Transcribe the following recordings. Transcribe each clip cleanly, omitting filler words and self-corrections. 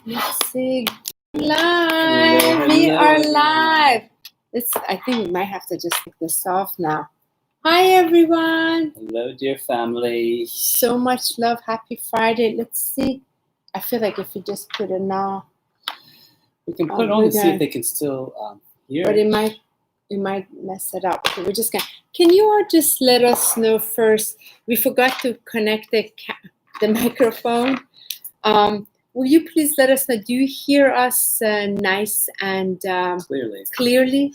Let's see. Live. We are live. I think we might have to just take this off now. Hi, everyone. Hello, dear family. So much love. Happy Friday. Let's see. I feel like if we just put it now. We can put it on and see if they can still hear but it might mess it up. So we're just gonna. Can you all just let us know first? We forgot to connect the microphone. Will you please let us know? Do you hear us nice and clearly?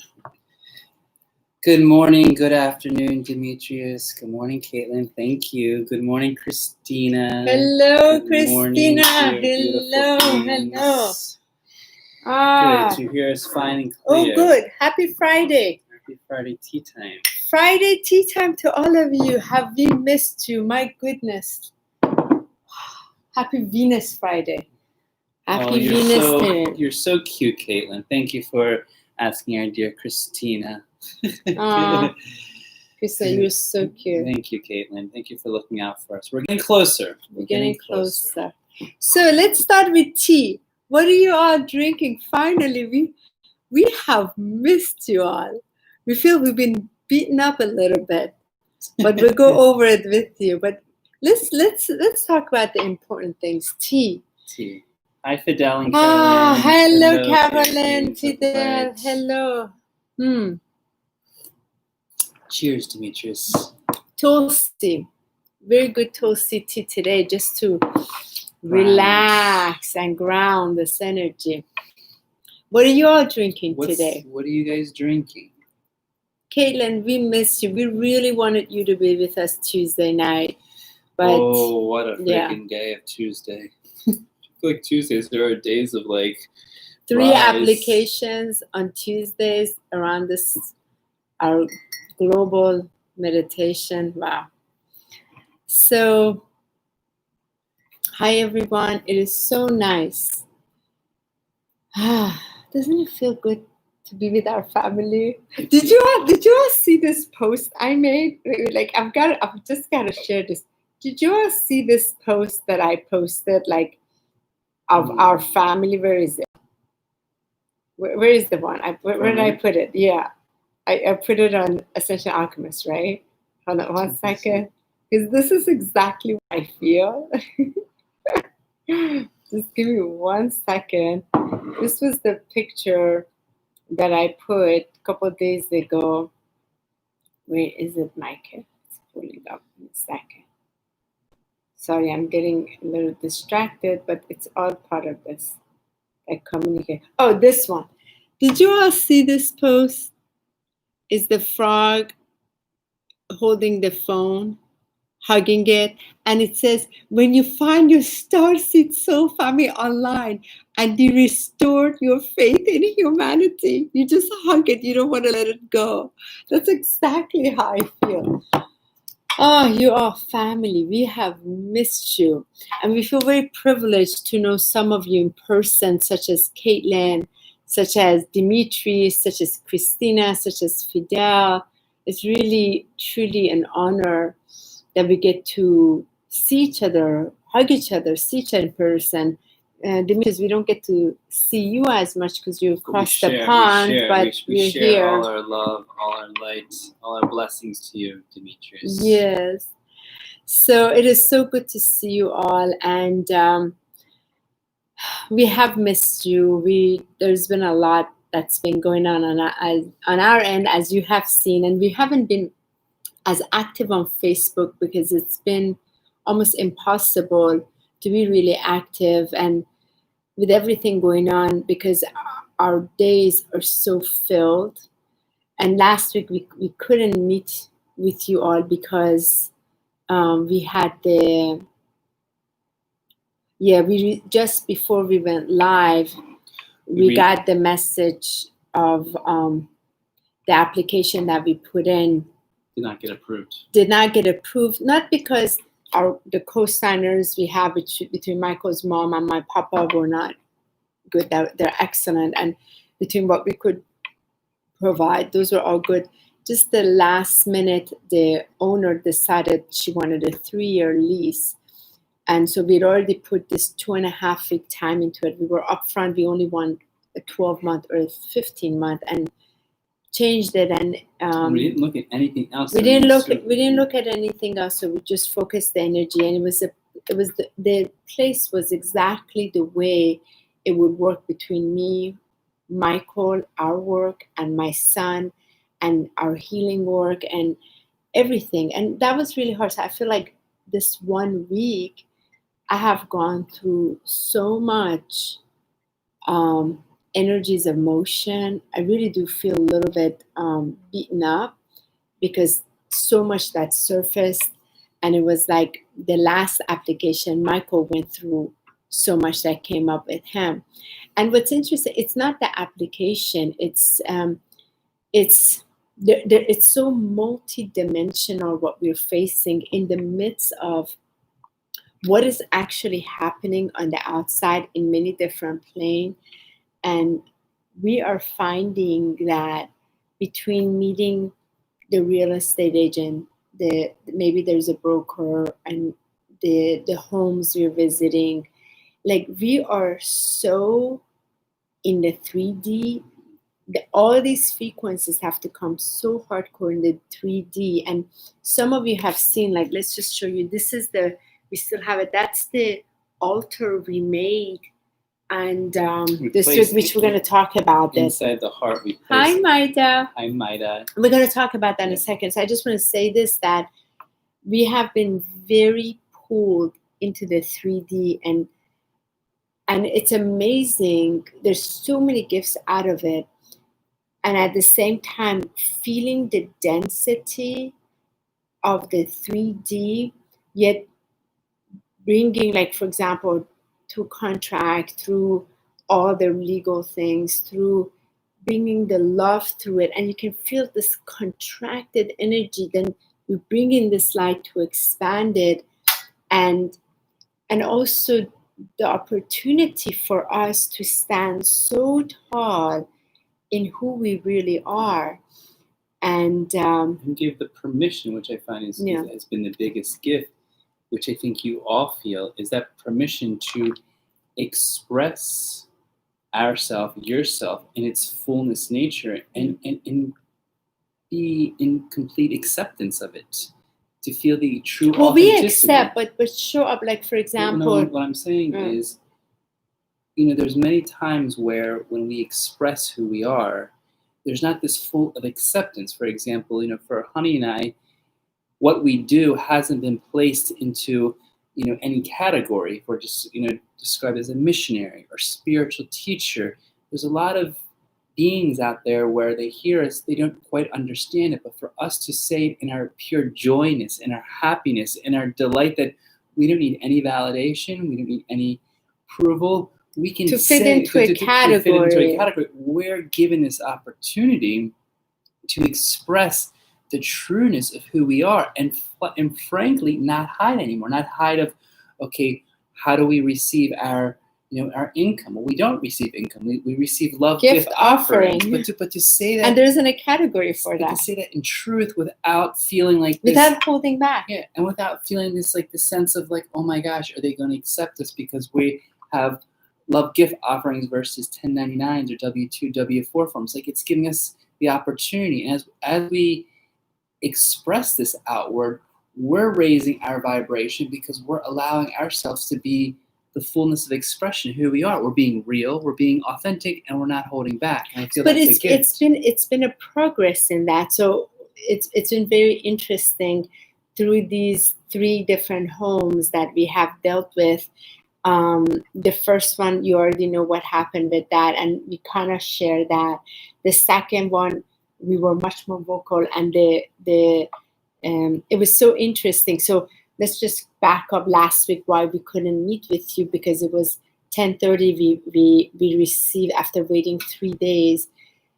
Good morning. Good afternoon, Demetrius. Good morning, Caitlin. Thank you. Good morning, Christina. Hello, Good Christina. Morning, Hello. Good to hear us fine and clear. Oh, good. Happy Friday. Happy Friday tea time. Friday tea time to all of you. Have we missed you? My goodness. Happy Venus Friday. Happy Venus Day. You're so cute, Caitlin. Thank you for asking our dear Christina. Krista, you're so cute. Thank you, Caitlin. Thank you for looking out for us. We're getting closer. We're getting closer. So let's start with tea. What are you all drinking? Finally, we have missed you all. We feel we've been beaten up a little bit, but we'll go over it with you. But let's talk about the important things. Tea. Hi, Fidel and Carolyn. Hello, Carolyn. Fidel. Hello. Cheers, Demetrius. Toasty. Very good toasty tea today, just to relax and ground this energy. What are you all drinking today? What are you guys drinking? Caitlin, we missed you. We really wanted you to be with us Tuesday night. But oh, what a freaking day of Tuesday. I feel like Tuesdays, there are days of like 3 applications on Tuesdays around our global meditation. Wow. So, hi everyone. It is so nice. Doesn't it feel good to be with our family? Did you all see this post I made? Like I've just gotta share this. Did you all see this post that I posted, like of our family? Where is it? Where is the one? Where did I put it? Yeah. I put it on Ascension Alchemists, right? Hold on 1 second. Because this is exactly what I feel. Just give me 1 second. This was the picture that I put a couple of days ago. Where is it, Michael? It's pulling up in a second. Sorry, I'm getting a little distracted, but it's all part of this. I communicate. Oh, this one. Did you all see this post? Is the frog holding the phone, hugging it, and it says, when you find your starseed soul family online and you restored your faith in humanity, you just hug it, you don't want to let it go. That's exactly how I feel. Oh, you are family. We have missed you. And we feel very privileged to know some of you in person, such as Caitlin, such as Dimitri, such as Christina, such as Fidel. It's really, truly an honor that we get to see each other, hug each other, see each other in person. Demetrius, we don't get to see you as much because you're across the pond, but we're share here. All our love, all our light, all our blessings to you, Demetrius. Yes. So it is so good to see you all, and we have missed you. There's been a lot that's been going on our end, as you have seen, and we haven't been as active on Facebook because it's been almost impossible to be really active, and with everything going on, because our days are so filled. And last week we couldn't meet with you all because we had just before we went live, we got the message of the application that we put in did not get approved. Not because the co-signers we have between Michael's mom and my papa were not good. They're excellent, and between what we could provide, those were all good. Just the last minute, the owner decided she wanted a 3-year lease, And so we'd already put this 2.5 week time into it. We were upfront. We only want a 12-month or a 15-month, and changed it. And we didn't look at anything else. We didn't look at anything else. So we just focused the energy, and the place was exactly the way it would work between me, Michael, our work, and my son, and our healing work, and everything. And that was really hard. So I feel like this 1 week, I have gone through so much energies of motion. I really do feel a little bit beaten up because so much that surfaced. And it was like the last application, Michael went through so much that came up with him. And what's interesting, it's not the application, it's so multi-dimensional what we're facing in the midst of what is actually happening on the outside in many different planes. And we are finding that between meeting the real estate agent, maybe there's a broker, and the homes you're visiting, like we are so in the 3D. All these frequencies have to come so hardcore in the 3D. And some of you have seen, like, let's just show you. This is we still have it. That's the altar we made. And which we're going to talk about this. Inside the heart. Hi, Maida. Hi, Maida. We're going to talk about that in a second. So I just want to say this, that we have been very pulled into the 3D, and it's amazing. There's so many gifts out of it. And at the same time, feeling the density of the 3D, yet bringing, like, for example, through contract, through all the legal things, through bringing the love through it. And you can feel this contracted energy. Then we bring in this light to expand it. And also the opportunity for us to stand so tall in who we really are. And give the permission, which I find has been the biggest gift, which I think you all feel, is that permission to express yourself in its fullness nature, and be in complete acceptance of it, to feel the true authenticity. We accept, but show up. Like, for example, what I'm saying is, there's many times where when we express who we are, there's not this full of acceptance. For example, for Honey and I, what we do hasn't been placed into, any category. We're just, described as a missionary or spiritual teacher. There's a lot of beings out there where they hear us, they don't quite understand it. But for us to say it in our pure joyness, in our happiness, in our delight, that we don't need any validation, we don't need any approval. We can fit into a category. We're given this opportunity to express the trueness of who we are, and frankly, not hide anymore. Not hide of, okay, how do we receive our income? Well, we don't receive income. We receive love gift offering. But to say that, and there isn't a category for that. To say that in truth without feeling like this, without holding back. Yeah, and without feeling this, like, the sense of, like, oh my gosh, are they going to accept us because we have love gift offerings versus 1099s or W-2, W-4 forms? Like, it's giving us the opportunity. And as we express this outward, we're raising our vibration because we're allowing ourselves to be the fullness of expression, who we are. We're being real, we're being authentic, and we're not holding back. And I feel it's been a progress in that. So it's been very interesting through these 3 different homes that we have dealt with. The first one, you already know what happened with that, and we kind of share that. The second one, we were much more vocal, and it was so interesting. So let's just back up last week why we couldn't meet with you, because it was 10:30. We received after waiting 3 days.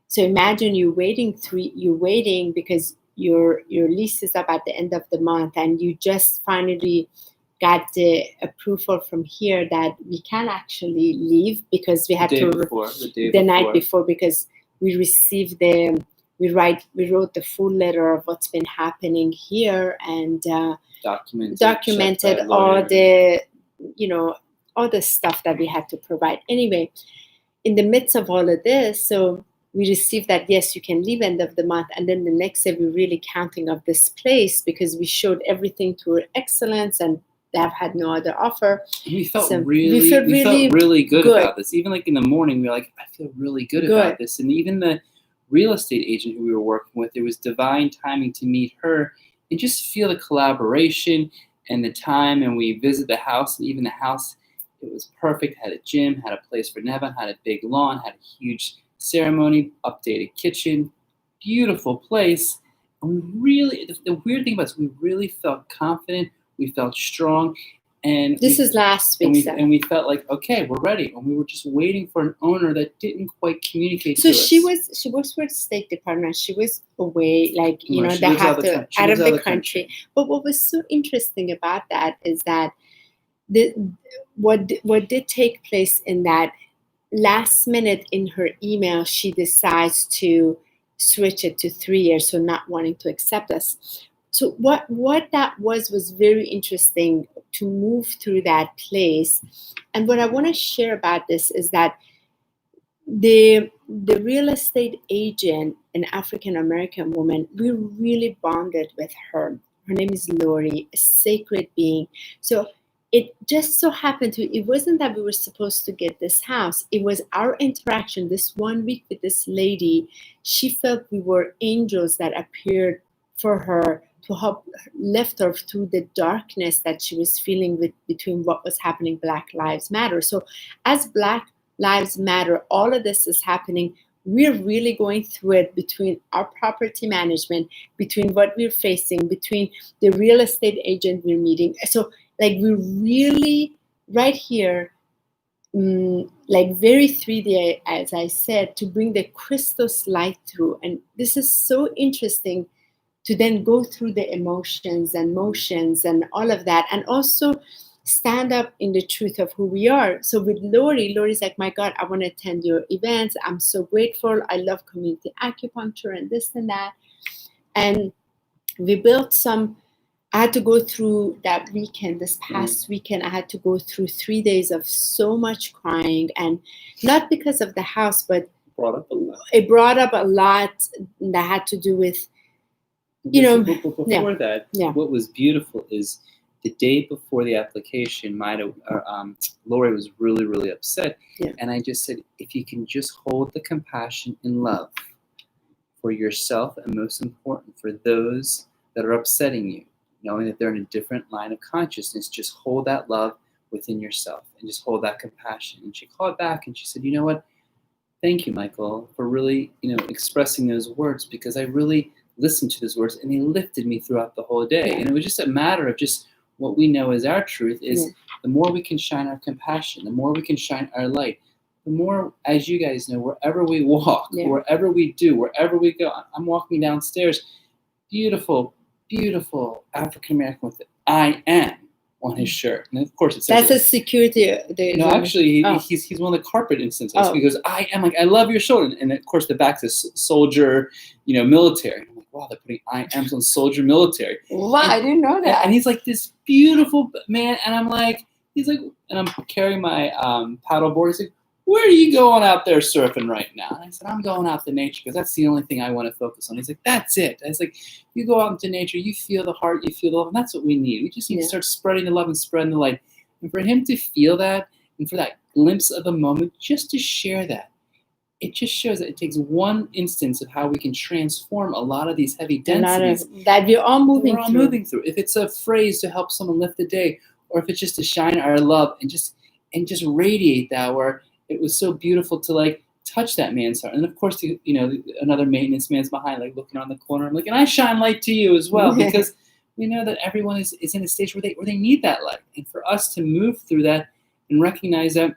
So imagine you're waiting because your lease is up at the end of the month, and you just finally got the approval from here that we can actually leave, because we had the night before, because we received we wrote the full letter of what's been happening here, and documented all the all the stuff that we had to provide. Anyway, in the midst of all of this, so we received that, yes, you can leave end of the month. And then the next day, we're really counting of this place because we showed everything to her excellence and they have had no other offer. And we felt really good about this. Even like in the morning, we were like, I feel really good about this. And even the real estate agent who we were working with, it was divine timing to meet her and just feel the collaboration and the time. And we visit the house, and even the house, it was perfect. Had a gym, had a place for Neva, had a big lawn, had a huge ceremony, updated kitchen, beautiful place. And we really, the weird thing about this, we really felt confident. We felt strong. And this is last week. And we felt like, okay, we're ready. And we were just waiting for an owner that didn't quite communicate to us. So she works for the State Department. She was away, they have to out of the country. But what was so interesting about that is that what did take place in that last minute in her email, she decides to switch it to 3 years, so not wanting to accept us. So what that was very interesting to move through that place. And what I want to share about this is that the real estate agent, an African-American woman, we really bonded with her. Her name is Lori, a sacred being. So it just so happened it wasn't that we were supposed to get this house. It was our interaction this 1 week with this lady. She felt we were angels that appeared for her to help lift her through the darkness that she was feeling between what was happening, Black Lives Matter. So as Black Lives Matter, all of this is happening. We're really going through it between our property management, between what we're facing, between the real estate agent we're meeting. So we're really right here, very 3D, as I said, to bring the crystal's light through. And this is so interesting to then go through the emotions and motions and all of that, and also stand up in the truth of who we are. So with Lori's like, my God, I want to attend your events. I'm so grateful. I love community acupuncture and this and that. And we built I had to go through that weekend, this past weekend, I had to go through 3 days of so much crying, and not because of the house, but it brought up a lot that had to do with, Before that, what was beautiful is the day before the application, Lori was really, really upset. Yeah. And I just said, if you can just hold the compassion and love for yourself, and most important, for those that are upsetting you, knowing that they're in a different line of consciousness, just hold that love within yourself and just hold that compassion. And she called back and she said, you know what? Thank you, Michael, for really, expressing those words, because I really listened to those words and they lifted me throughout the whole day. And it was just a matter of just what we know as our truth is the more we can shine our compassion, the more we can shine our light, the more, as you guys know, wherever we walk, wherever we do, wherever we go, I'm walking downstairs, beautiful African-American with I am on his shirt. And of course it says that's a security. No, actually, he's one of the carpet instances because I am I love your shoulder. And of course the back says soldier, military. And I'm like, wow, they're putting I am on soldier military. Wow, I didn't know that. And he's like this beautiful man. And I'm like, and I'm carrying my paddleboard. He's like, where are you going out there surfing right now? And I said, I'm going out to nature because that's the only thing I want to focus on. He's like, that's it. I was like, you go out into nature, you feel the heart, you feel the love, and that's what we need. We just need to start spreading the love and spreading the light. And for him to feel that, and for that glimpse of a moment, just to share that, it just shows that it takes one instance of how we can transform a lot of these heavy densities that we're all moving through. If it's a phrase to help someone lift the day, or if it's just to shine our love and just radiate that, where it was so beautiful to touch that man's heart. And of course, another maintenance man's behind, looking on the corner. I'm like, and I shine light to you as well, because we know that everyone is in a stage where they need that light. And for us to move through that and recognize that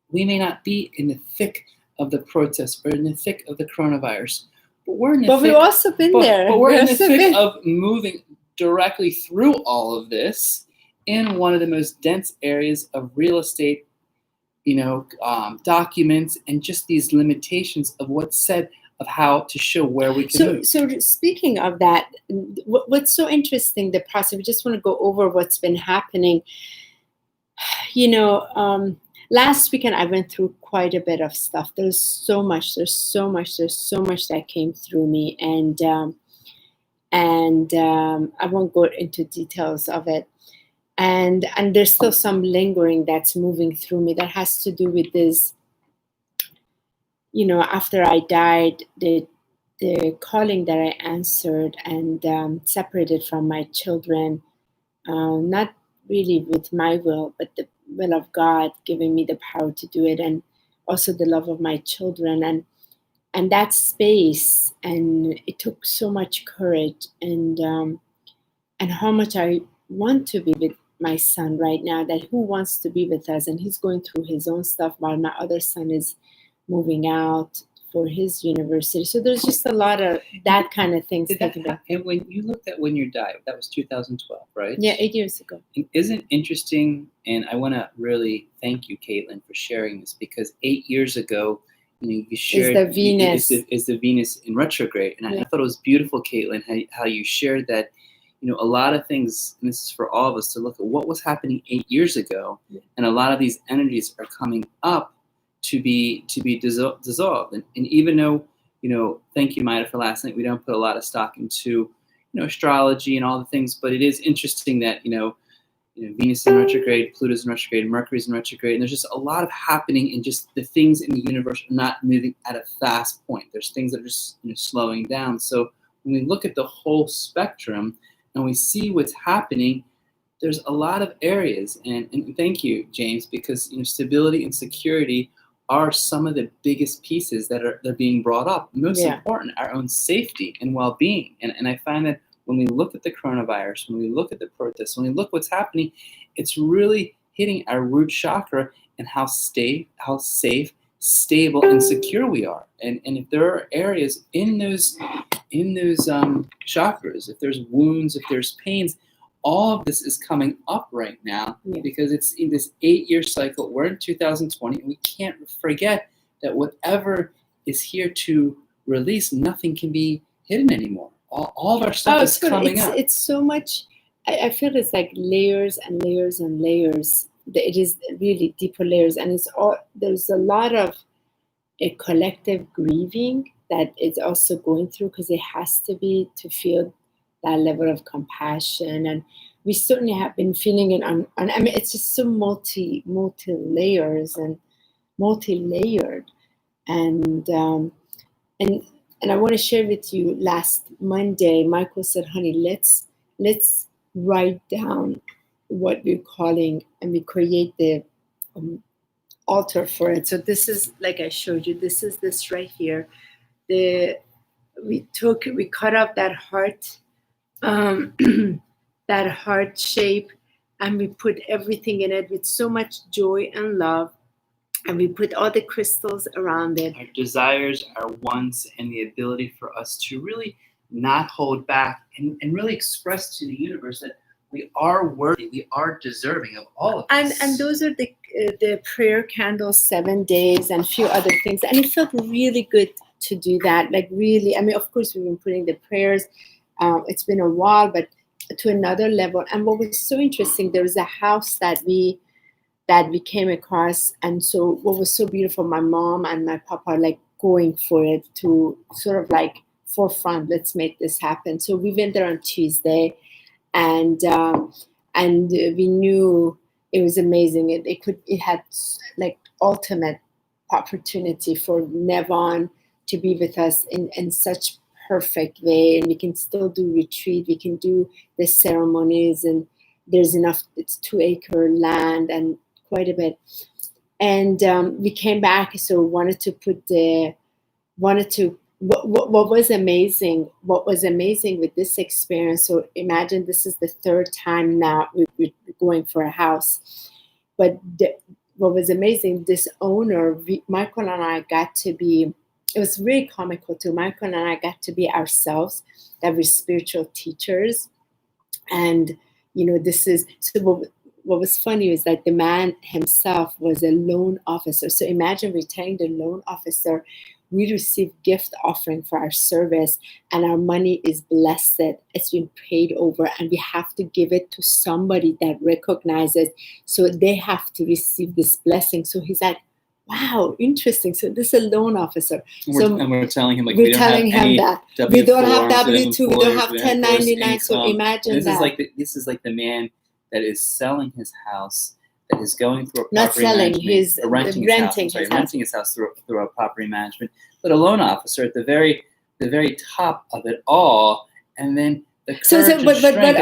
we may not be in the thick of the protests or in the thick of the coronavirus, but we're in the thick. We've also been there. But we're in the thick of moving directly through all of this in one of the most dense areas of real estate, documents, and just these limitations of what's said of how to show where we can move. So speaking of that, what's so interesting, the process, we just want to go over what's been happening. Last weekend I went through quite a bit of stuff. There's so much that came through me, and I won't go into details of it. And there's still some lingering that's moving through me that has to do with this. After I died, the calling that I answered and separated from my children, not really with my will, but the will of God giving me the power to do it, and also the love of my children, and that space. And it took so much courage, and how much I want to be with my son right now, that who wants to be with us, and he's going through his own stuff while my other son is moving out for his university. So there's just a lot of that kind of things. And when you looked at when you died, that was 2012, right? Yeah, 8 years ago. And isn't it interesting? And I want to really thank you, Caitlin, for sharing this, because 8 years ago, you shared is the Venus is the Venus in retrograde, and I thought it was beautiful, Caitlin, how you shared that. A lot of things, and this is for all of us to look at what was happening 8 years ago, and a lot of these energies are coming up to be dissolved. And even though, thank you, Maida, for last night, we don't put a lot of stock into, astrology and all the things, but it is interesting that, Venus is in retrograde, Pluto's in retrograde, Mercury's in retrograde, and there's just a lot of happening, and just the things in the universe are not moving at a fast point. There's things that are just, slowing down. So when we look at the whole spectrum and we see what's happening, there's a lot of areas, and thank you, James, because stability and security are some of the biggest pieces they're being brought up. Most important, our own safety and well-being. And I find that when we look at the coronavirus, when we look at the protests, when we look what's happening, it's really hitting our root chakra and how safe, stable, and secure we are. And if there are areas in those chakras, if there's wounds, if there's pains, all of this is coming up right now because it's in this 8-year cycle. We're in 2020, and we can't forget that whatever is here to release, nothing can be hidden anymore. All of our stuff is coming up. It's so much. I feel it's like layers and layers and layers. It is really deeper layers, and there's a lot of a collective grieving that it's also going through, because it has to be to feel that level of compassion. And we certainly have been feeling it on I mean, it's just so multi layers and multi-layered. And I want to share with you, last Monday, Michael said, honey, let's write down what we're calling, and we create the altar for it. So this is, like I showed you, this is this right here. We cut up that heart, that heart shape, and we put everything in it with so much joy and love, and we put all the crystals around it. Our desires, our wants, and the ability for us to really not hold back and really express to the universe that we are worthy, we are deserving of all of this. And those are the prayer candles, 7 days, and a few other things. And it felt really good to do that. Like really, I mean, of course, we've been putting the prayers. It's been a while, but to another level. And what was so interesting, there was a house that we came across, and so what was so beautiful, my mom and my papa are like going for it to sort of like forefront, let's make this happen. So we went there on Tuesday, and we knew it was amazing. It had like ultimate opportunity for Nevon to be with us in such perfect way, and we can still do retreat, we can do the ceremonies, and there's enough. It's 2-acre land and quite a bit. And we came back, so what was amazing with this experience, so imagine this is the third time now we're going for a house, but what was amazing, this owner, Michael and I got to be, it was really comical too, Michael and I got to be ourselves, that we're spiritual teachers. And this is, so what was funny is that the man himself was a loan officer. So imagine we're telling the loan officer, we receive gift offering for our service, and our money is blessed. It's been paid over, and we have to give it to somebody that recognizes. So they have to receive this blessing. So he's like, wow, interesting. So this is a loan officer. And we're telling him, like, we're telling him that we don't have W-2, we don't have 1099. So imagine this that. This is like the man that is selling his house, that is going through a property not selling, management, he's renting his house through a property management, but a loan officer at the very top of it all, and then the courage and strength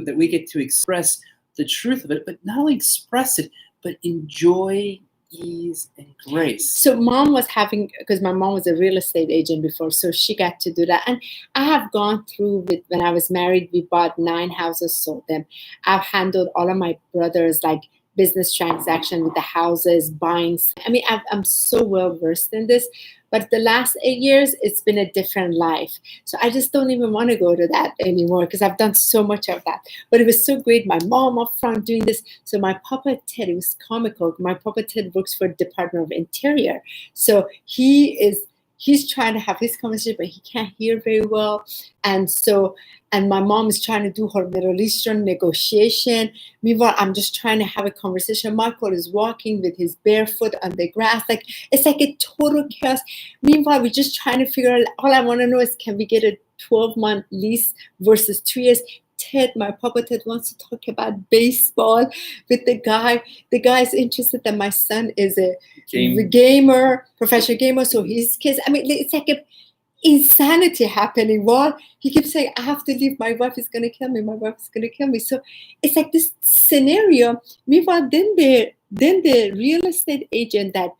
that we get to express the truth of it, but not only express it, but enjoy ease and grace. So mom was having, because my mom was a real estate agent before, so she got to do that. And I have gone through with, when I was married, we bought 9 houses, sold them. I've handled all of my brothers, like business transaction with the houses, buying. I mean, I'm so well versed in this, but the last 8 years, it's been a different life. So I just don't even want to go to that anymore because I've done so much of that. But it was so great. My mom up front doing this. So my Papa Ted, it was comical. My Papa Ted works for the Department of Interior. So he's trying to have his conversation, but he can't hear very well. And my mom is trying to do her Middle Eastern negotiation. Meanwhile, I'm just trying to have a conversation. Michael is walking with his barefoot on the grass. Like, it's like a total chaos. Meanwhile, we're just trying to figure out, all I want to know is, can we get a 12-month lease versus 2 years? Ted, my Papa Ted, wants to talk about baseball with the guy. The guy is interested that my son is a gamer, professional gamer, so his kids. I mean, it's like a insanity happening. Well, he keeps saying, I have to leave, my wife is going to kill me, my wife is going to kill me. So it's like this scenario. Meanwhile, then the real estate agent, that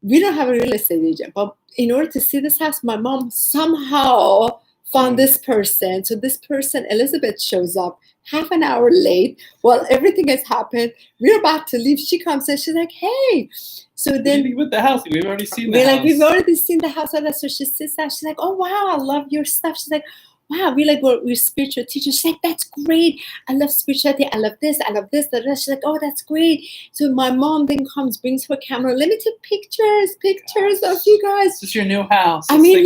we don't have a real estate agent, but in order to see this house, my mom somehow found this person. So this person, Elizabeth, shows up half an hour late while everything has happened. We're about to leave. She comes and she's like, hey. So then, what do you think with the house? We've already seen the house. We're like, we've already seen the house. So she sits down. She's like, oh, wow, I love your stuff. She's like, wow, we're spiritual teachers. She's like, that's great. I love spirituality. I love this. I love this. She's like, oh, that's great. So my mom then comes, brings her camera. Let me take pictures of you guys. This is your new house. I mean,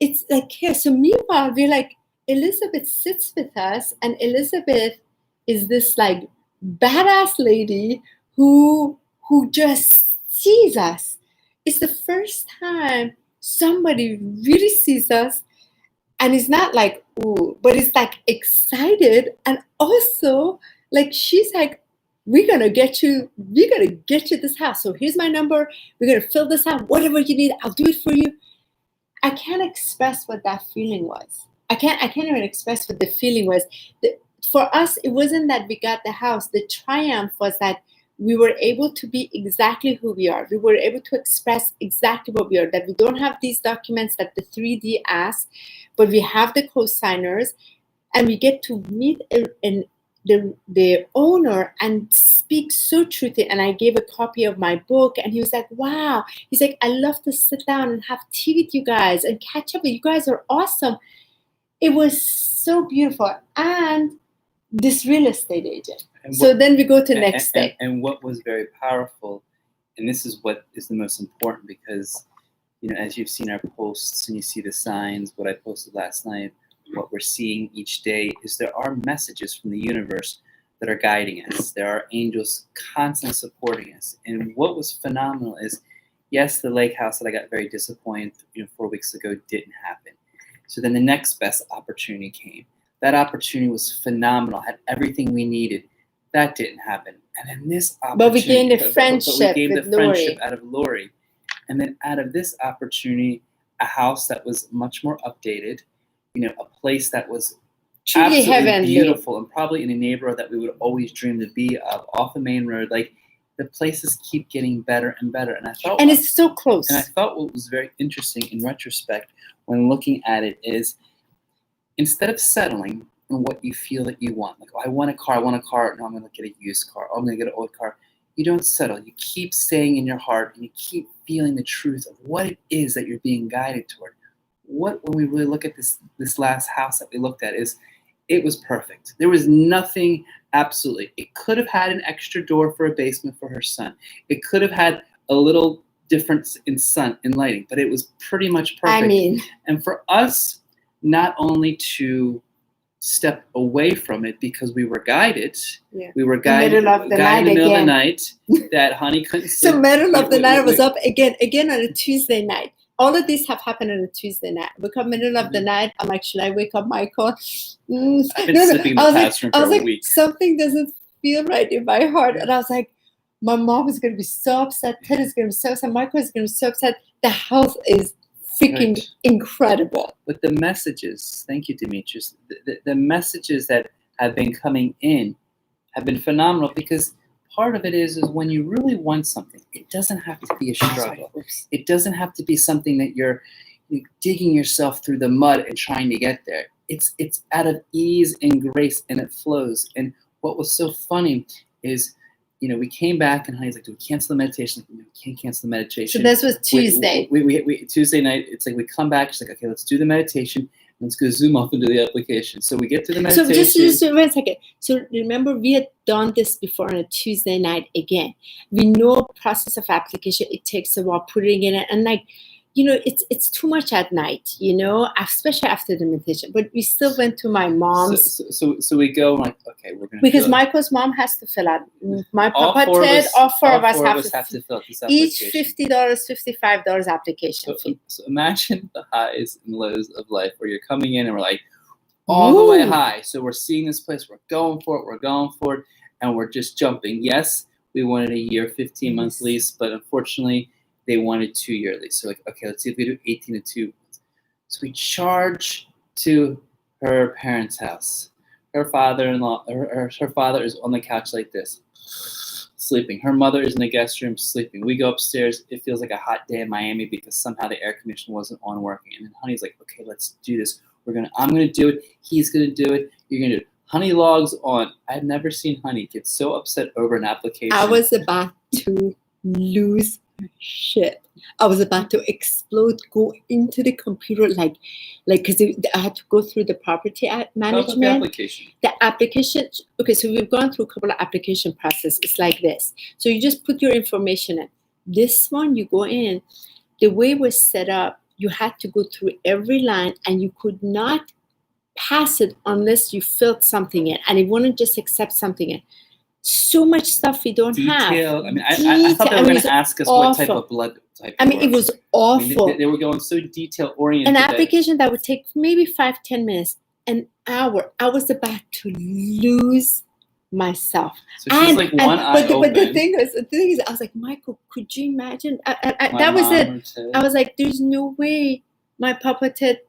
it's like here. So meanwhile, we're like, Elizabeth sits with us, and Elizabeth is this like badass lady who just sees us. It's the first time somebody really sees us, and it's not like, ooh, but it's like excited, and also like she's like, we're gonna get you this house. So here's my number. We're gonna fill this out. Whatever you need, I'll do it for you. I can't express what that feeling was. I can't even express what the feeling was. For us, it wasn't that we got the house. The triumph was that we were able to be exactly who we are. We were able to express exactly what we are, that we don't have these documents that the 3D asks, but we have the co-signers, and we get to meet the owner and speak so truthfully. And I gave a copy of my book, and he was like, wow. He's like, I love to sit down and have tea with you guys and catch up with you. You guys are awesome. It was so beautiful. And this real estate agent. So then we go to next step. And what was very powerful, and this is what is the most important, because, you know, as you've seen our posts and you see the signs, what I posted last night, what we're seeing each day is there are messages from the universe that are guiding us. There are angels constantly supporting us. And what was phenomenal is, yes, the lake house that I got very disappointed, 4 weeks ago didn't happen. So then the next best opportunity came. That opportunity was phenomenal, had everything we needed. That didn't happen. And then this opportunity. But we gained a friendship but we gained with the friendship out of Lori. And then out of this opportunity, a house that was much more updated, a place that was truly absolutely heavenly, beautiful, and probably in a neighborhood that we would always dream to be of, off the main road. Like, the places keep getting better and better. And it's so close. And I thought what was very interesting in retrospect when looking at it is, instead of settling on what you feel that you want, like, oh, I want a car, no, I'm going to get a used car, I'm going to get an old car. You don't settle. You keep saying in your heart, and you keep feeling the truth of what it is that you're being guided toward. When we really look at this last house that we looked at, is it was perfect. There was nothing, absolutely. It could have had an extra door for a basement for her son. It could have had a little difference in lighting, but it was pretty much perfect. I mean, and for us, not only to step away from it because we were guided, we were guided middle of the guided night in the middle of the again. night that Honey couldn't sleep. So middle of the night, I was up again on a Tuesday night. All of these have happened on a Tuesday night. We come middle of the night. I'm like, should I wake up Michael? I've been sleeping in the past room for a week. Something doesn't feel right in my heart. And I was like, my mom is going to be so upset. Ted is going to be so upset. Michael is going to be so upset. The health is freaking incredible. But the messages, thank you, Demetrius, the messages that have been coming in have been phenomenal, because part of it is when you really want something, it doesn't have to be a struggle. It doesn't have to be something that you're digging yourself through the mud and trying to get there. It's out of ease and grace, and it flows. And what was so funny is, we came back and Honey's like, do we cancel the meditation? Like, no, we can't cancel the meditation. So this was Tuesday. We Tuesday night, it's like we come back, she's like, okay, let's do the meditation. Let's go zoom off into the application. So we get to the meditation. So just wait a second. So remember, we had done this before on a Tuesday night again. We know process of application. It takes a while putting it in. And it's too much at night, especially after the meditation. But we still went to my mom's. So we go, like, okay, we're going to. Because Michael's mom has to fill out. My papa Ted, all four of us have to fill out this application. Each $50, $55 application fee. So imagine the highs and lows of life, where you're coming in and we're like all the way high. So we're seeing this place, we're going for it, and we're just jumping. Yes, we wanted a year, 15 months lease, but unfortunately, they wanted 2-year lease. So like, okay, let's see if we do 18 to 2. So we charge to her parents' house. Her father-in-law, her father is on the couch like this, sleeping. Her mother is in the guest room sleeping. We go upstairs. It feels like a hot day in Miami because somehow the air conditioner wasn't on working. And then Honey's like, okay, let's do this. I'm gonna do it. He's gonna do it. You're gonna do it. Honey logs on. I've never seen Honey get so upset over an application. I was about to lose shit. I was about to explode, go into the computer, like, because I had to go through the property management. The application. Okay, so we've gone through a couple of application processes. It's like this. So you just put your information in. This one, you go in. The way it was set up, you had to go through every line, and you could not pass it unless you filled something in, and it wouldn't just accept something in. So much stuff we don't have. I mean, I thought they were going to ask us what type of blood type. It was awful. I mean, they were going so detail oriented. An application that would take maybe 5-10 minutes, an hour. I was about to lose myself. So she's like one eye open. But the thing is, I was like, Michael, could you imagine? That was it. I was like, there's no way my Papa Ted.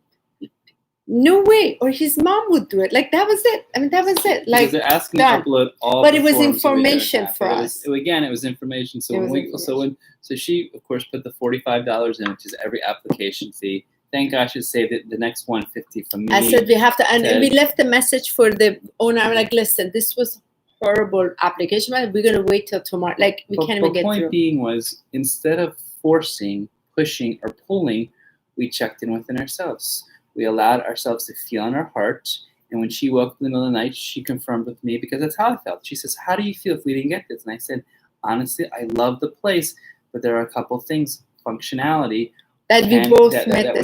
No way, or his mom would do it. Like, that was it. I mean, that was it. Like, they're asking to upload all. But it was information for us. It was information. So she, of course, put the $45 in, which is every application fee. Thank God she saved it. The next $150 from me. I said we have to, and we left the message for the owner. I'm like, listen, this was horrible application. We're gonna wait till tomorrow. Like, we can't even get through. The point being was, instead of forcing, pushing, or pulling, we checked in within ourselves. We allowed ourselves to feel in our heart. And when she woke up in the middle of the night, she confirmed with me, because that's how I felt. She says, how do you feel if we didn't get this? And I said, honestly, I love the place, but there are a couple of things, functionality. That we both met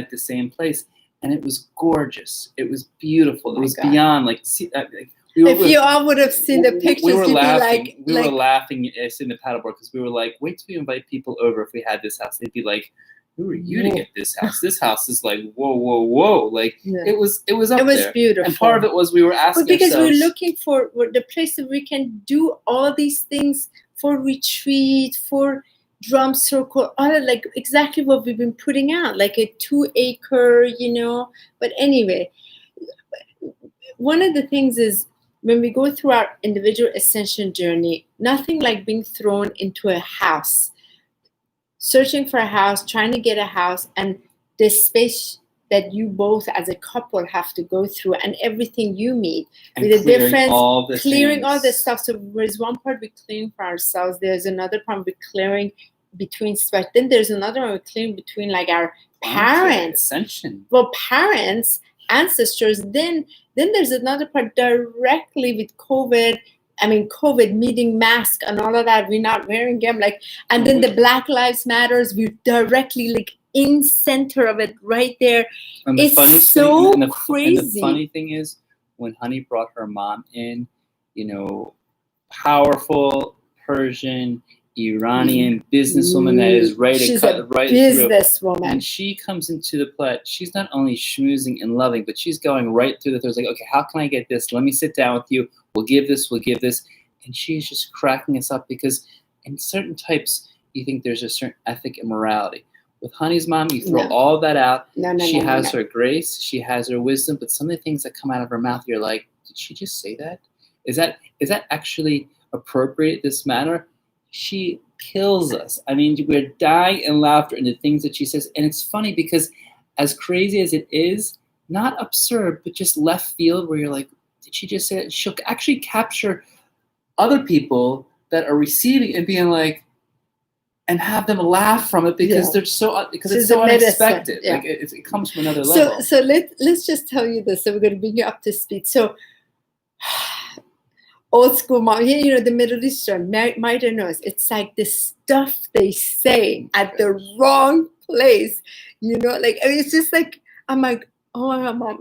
the same place. And it was gorgeous. It was beautiful. It was beyond, like, if you all would have seen the pictures, we were laughing in the paddleboard, because we were like, wait till we invite people over if we had this house. They'd be like, who are you to get this house? This house is like, whoa. Like, it was up there. It was beautiful. And part of it was we were asking because we're looking for the place that we can do all these things for retreat, for drum circle, all like exactly what we've been putting out, like a 2-acre, But anyway, one of the things is, when we go through our individual ascension journey, nothing like being thrown into a house. Searching for a house, trying to get a house, and the space that you both as a couple have to go through, and everything you meet, and with the difference, clearing all the stuff. So there's one part we're clearing for ourselves. There's another part we're clearing between space. Then there's another one we're clearing between, like, our parents. Ascension. Well, parents, ancestors. Then there's another part directly with COVID. I mean, COVID, meeting mask and all of that, we're not wearing them. Like, and then the Black Lives Matters, we're directly like in center of it right there. And the It's funny so thing, crazy. And the funny thing is, when Honey brought her mom in, you know, powerful Persian, Iranian businesswoman that is ready to cut right through. Businesswoman. And she comes into the play. She's not only schmoozing and loving, but she's going right through the throes. Like, okay, how can I get this? Let me sit down with you. We'll give this. And she's just cracking us up because in certain types, you think there's a certain ethic and morality. With Honey's mom, you throw all that out. She has her grace. She has her wisdom. But some of the things that come out of her mouth, you're like, did she just say that? Is that actually appropriate, this manner? She kills us. I mean, we're dying in laughter in the things that she says. And it's funny because as crazy as it is, not absurd, but just left field where you're like, did she just say that? She'll actually capture other people that are receiving and being like, and have them laugh from it because it's so unexpected. Yeah. Like it comes from another level. So let's just tell you this. So we're going to bring you up to speed. So old school mom, you know, the Middle Eastern, Maida knows. It's like the stuff they say at the wrong place. You know, like, I mean, it's just like, I'm like, oh my God, mom,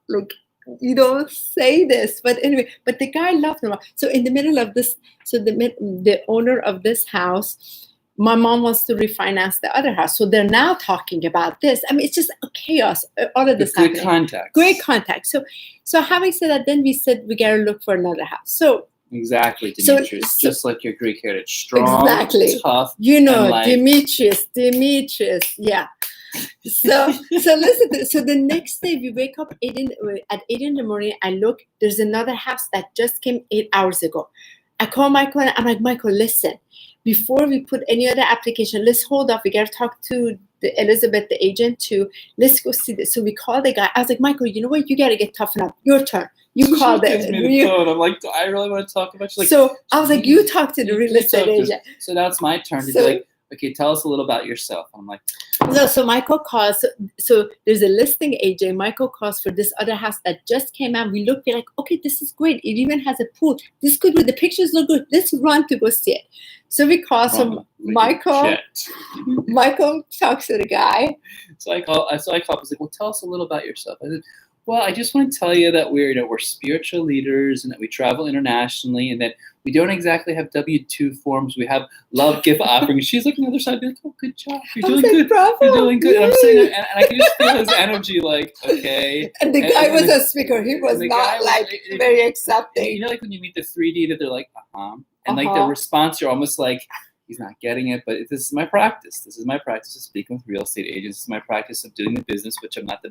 like, you don't say this. But anyway, but the guy loved them. So in the middle of this, so the owner of this house, my mom wants to refinance the other house. So they're now talking about this. I mean, it's just a chaos. All of this Great contact. So having said that, then we said we got to look for another house. So exactly, Demetrius. So, just like your Greek heritage, strong, tough. You know, like, Demetrius. Yeah. So listen. So the next day we wake up at 8 in the morning. I look. There's another house that just came 8 hours ago. I call Michael and I'm like, Michael, listen. Before we put any other application, let's hold off. We got to talk to Elizabeth, the agent, too. Let's go see this. So we called the guy. I was like, Michael, you know what? You got to get toughened up. Your turn. You call them. I'm like, do I really want to talk about you? Like, so I was like, you talk to the real estate agent. So now it's my turn to be like, okay, tell us a little about yourself. I'm like, no. So Michael calls. So there's a listing agent. Michael calls for this other house that just came out. We look. We're like, okay, this is great. It even has a pool. This could be. The pictures look good. Let's run to go see it. So we call. So Michael talks to the guy. So I call. I was like, well, tell us a little about yourself. I said, well, I just want to tell you that we're spiritual leaders and that we travel internationally and that we don't exactly have W-2 forms. We have love gift offerings. She's looking on the other side, being like, oh, good job. You're doing good. Bravo. You're doing good. And I'm sitting there, and I can just feel his energy, like, okay. And the guy was a speaker. He was not very accepting. You know, like when you meet the 3D that they're like, and like the response, you're almost like, he's not getting it, but this is my practice. This is my practice of speaking with real estate agents. This is my practice of doing the business, which I'm not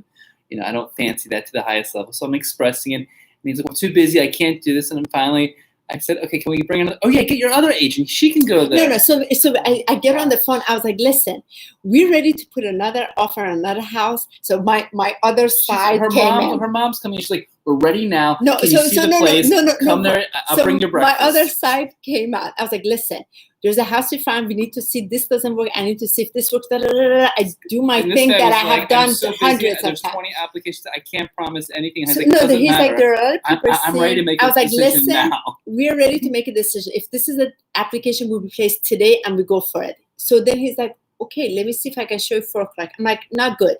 I don't fancy that to the highest level. So I'm expressing it. And he's like, I'm too busy. I can't do this. And then finally, I said, okay, can we bring another? Oh, yeah, get your other agent. She can go there. No. So I get on the phone. I was like, listen, we're ready to put another offer on another house. So my other side Her mom's coming. She's like, we're ready now. Can you see the place? Come there. I'll bring your breakfast. My other side came out. I was like, listen, there's a house we found. We need to see this doesn't work. I need to see if this works. I do my thing that I have done hundreds of times. There's 20 applications. I can't promise anything. He's like, there are other people. I'm ready to make a decision now. We're ready to make a decision. If this is an application, will be placed today and we go for it. So then he's like, okay, let me see if I can show you 4 o'clock. I'm like, not good.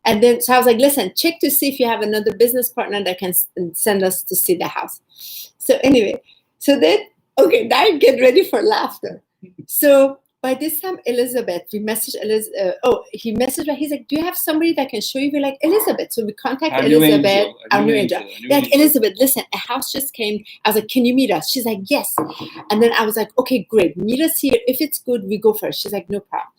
And then, so I was like, listen, check to see if you have another business partner that can send us to see the house. So anyway, so then, okay, now get ready for laughter. So by this time, Elizabeth, we messaged Elizabeth. He messaged her. He's like, do you have somebody that can show you? We're like, Elizabeth. So we contact Elizabeth, our new angel. Like, Elizabeth, listen, a house just came. I was like, can you meet us? She's like, yes. And then I was like, okay, great. Meet us here. If it's good, we go first. She's like, no problem.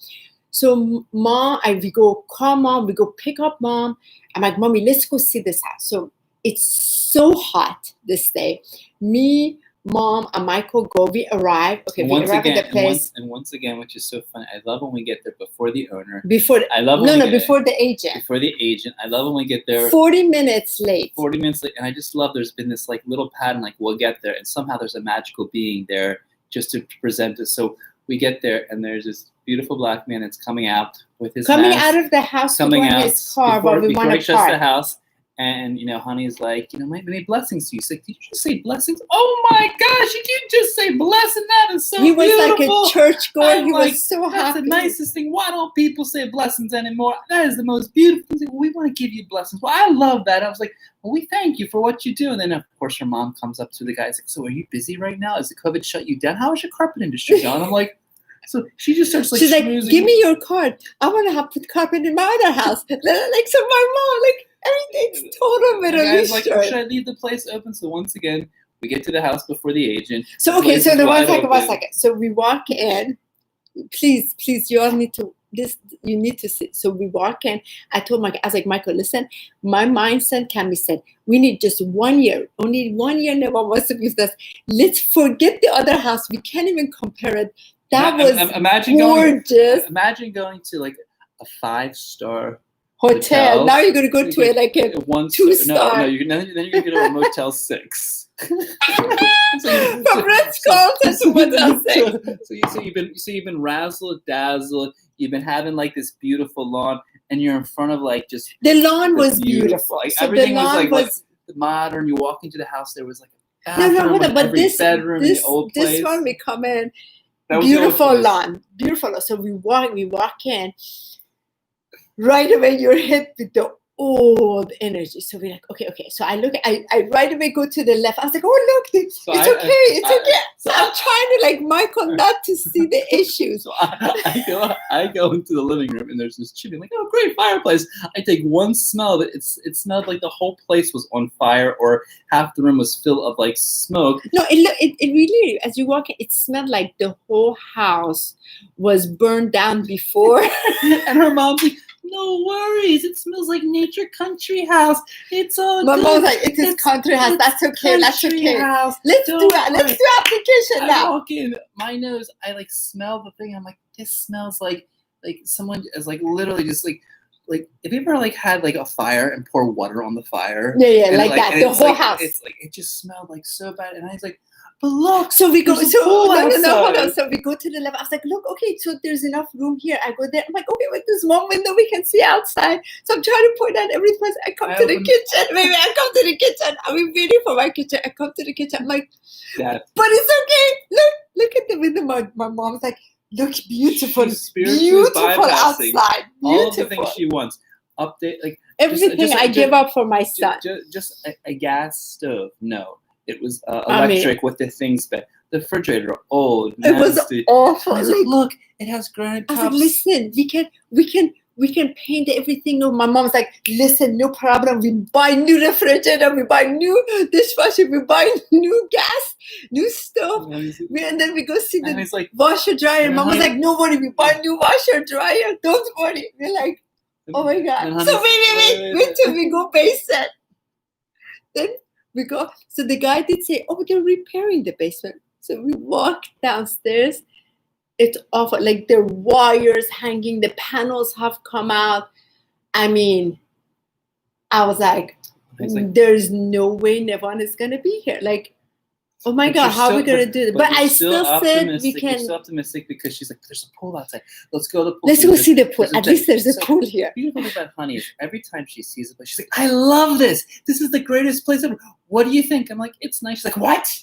So we go call mom, we go pick up mom. I'm like, mommy, let's go see this house. So it's so hot this day. Me, mom, and Michael go. We arrive. Okay, we arrive at the place. And once again, which is so funny, I love when we get there before the owner. Before the agent. Before the agent. I love when we get there. 40 minutes late. 40 minutes late. And I just love there's been this like little pattern, like we'll get there. And somehow there's a magical being there just to present us. So we get there and there's this beautiful black man that's coming out with his mask, out of the house, coming out his car, but we want to park the house, And, Honey's like, many blessings to you. She's like, did you just say blessings? Oh my gosh, did you just say blessing? That is so beautiful. He was like a churchgoer. He was so happy. That's the nicest thing. Why don't people say blessings anymore? That is the most beautiful thing. We want to give you blessings. Well, I love that. I was like, well, we thank you for what you do. And then, of course, her mom comes up to the guy. Like, so are you busy right now? Is the COVID shut you down? How is your carpet industry going? I'm like, so she just starts like, she's like, give me your card. I want to have put carpet in my other house. So my mom, everything's total Middle Eastern. Like, should I leave the place open? So once again, we get to the house before the agent. So okay, so one second. So we walk in. Please, you all need to you need to sit. So we walk in. I was like, Michael, listen, my mindset can be said, we need just 1 year, only 1 year. Never wants to use this. Let's forget the other house. We can't even compare it. That was gorgeous. Imagine going to like a 5-star hotel. Now you're gonna go to a 2-star. No, then you're gonna go to a Motel 6. From Ritz-Carlton to Motel 6. So you've been razzle dazzled. You've been having like this beautiful lawn, and you're in front of like just the lawn was beautiful. Like so everything was like modern. You walk into the house, there was like a bathroom, but this bedroom in the old place. This one we come in. Beautiful lawn. So we walk in. Right away, you're hit with the old energy. So we're like, okay. So I right away go to the left. I was like, oh, look, it's okay. So I'm trying to like Michael not to see the issues. So I go into the living room and there's this chimney. I'm like, oh, great fireplace. I take one smell of it. It smelled like the whole place was on fire or half the room was filled of like smoke. No, it really, as you walk in, it smelled like the whole house was burned down before. And her mom's like, no worries. It smells like nature country house. It's all good. My mom's like, it is country house. That's okay. That's okay. House. Let's do application now. I walk in, my nose, I like smell the thing. I'm like, this smells like someone is like literally just like if you ever like had like a fire and pour water on the fire. Yeah, like that. The whole house. It's like it just smelled like so bad. And I was like, but look, so we go. Hold on. So we go to the left. I was like, look, okay, so there's enough room here. I go there. I'm like, okay, with this one window we can see outside. So I'm trying to point out every place. I come to the kitchen, baby. I come to the kitchen. I'm waiting for my kitchen. I come to the kitchen. I'm like, but it's okay. Look at the window. My mom's like, look, beautiful outside. All of the things she wants. Update like everything I give up for my son. Just a gas stove. No. It was electric with the things back. The refrigerator, old, nasty. It was awful. I was like, look, it has granite tops. I was like, listen, we can paint everything. No, my mom's like, listen, no problem. We buy new refrigerator, we buy new dishwasher, we buy new gas, new stove. And then we go see the washer dryer. Mom was like, no worry, we buy new washer dryer. Don't worry. We're like, oh my God. So wait till we go basement. Then we go. So the guy did say, oh, they're repairing the basement. So we walked downstairs. It's awful. Like the wires hanging, the panels have come out. I mean, I was like, there's no way Nevon is going to be here. Like, oh my God, how are we going to do this? But I still said we can. You're still optimistic because she's like, there's a pool outside. Let's go to the pool. Let's go see the pool. At least there's a pool here. The beautiful thing about Honey is every time she sees a place, she's like, I love this. This is the greatest place ever. What do you think? I'm like, it's nice. She's like, what?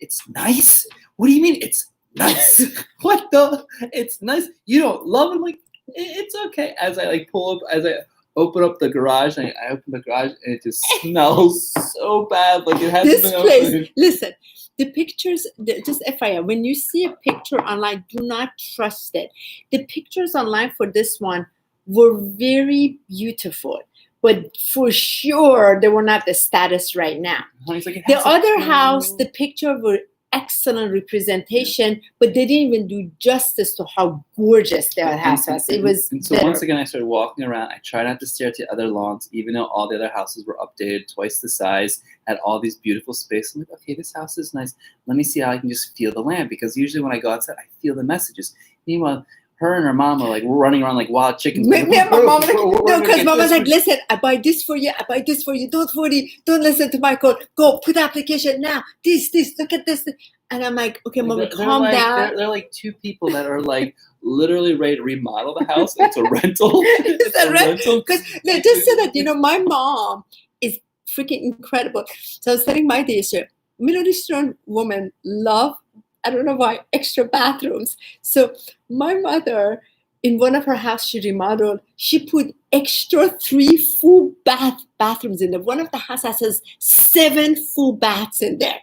It's nice? What do you mean it's nice? What the? It's nice. You don't love it? I'm like, it's okay. As I like pull up, as I open up the garage, and I open the garage, and it just smells so bad. Like it hasn't been opened. Listen. The pictures, just FYI, when you see a picture online, do not trust it. The pictures online for this one were very beautiful, but for sure they were not the status right now. The other house, the picture were excellent representation, but they didn't even do justice to how gorgeous their house was. It was so once again, I started walking around. I tried not to stare at the other lawns, even though all the other houses were updated twice the size, had all these beautiful spaces. I'm like, okay, this house is nice. Let me see how I can just feel the land, because usually when I go outside, I feel the messages. Meanwhile, her and her mom are like running around like wild chickens. My mom, because mom was like, listen, I buy this for you. I buy this for you. Don't worry. Don't listen to Michael. Go put the application now. This, look at this. And I'm like, okay, mom, calm down. They're like two people that are like literally ready to remodel the house. It's a rental. It's a rental. Because just so that, my mom is freaking incredible. So I was telling my teacher, Middle Eastern women love, I don't know why, extra bathrooms. So my mother, in one of her house she remodeled, she put extra 3 full bathrooms in there. One of the houses has 7 full baths in there.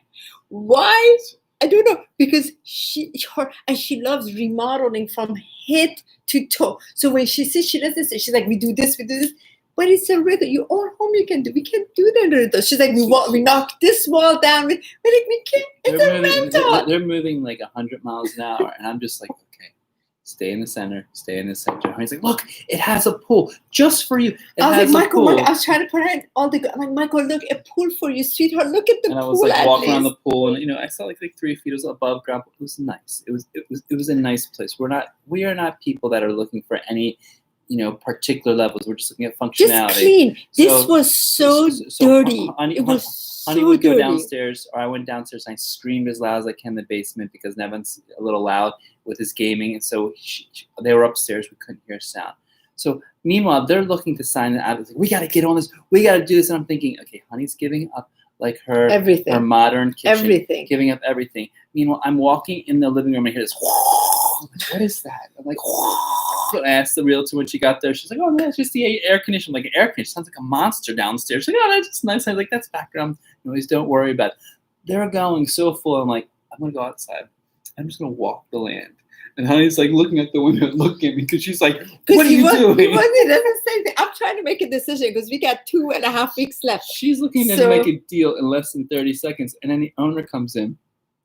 Why? I don't know, because she loves remodeling from head to toe. So when she says she does this, she's like, we do this. But it's a rhythm. Your own home you can do. We can't do that rhythm. She's like, we knock this wall down. We're like, we can't. It's a rental. They're moving like 100 miles an hour, and I'm just like, okay, stay in the center. And he's like, look, it has a pool just for you. I was like, Michael, I was trying to put her in all the. I'm like, Michael, look, a pool for you, sweetheart. Look at the pool. And I was like walking around the pool, and I saw like 3 feet. It was above ground. It was nice. It was a nice place. We are not people that are looking for any, particular levels. We're just looking at functionality. Just clean. This was so dirty. It was Honey would go downstairs, or I went downstairs and I screamed as loud as I can in the basement because Nevin's a little loud with his gaming, and so they were upstairs. We couldn't hear a sound. So meanwhile, they're looking to sign it out. Like, we got to get on this. We got to do this. And I'm thinking, okay, Honey's giving up like her modern kitchen, giving up everything. Meanwhile, I'm walking in the living room and I hear this. What is that? I'm like, I asked the realtor when she got there. She's like, oh, no, it's just the air conditioner. Like, air conditioner sounds like a monster downstairs. She's like, oh, that's just nice. I was like, that's background noise. Don't worry about it. They're going so full. I'm like, I'm going to go outside. I'm just going to walk the land. And Honey's like looking at the window, looking at me because she's like, what are you doing? He doesn't say that. I'm trying to make a decision because we got 2.5 weeks left. She's looking to make a deal in less than 30 seconds. And then the owner comes in.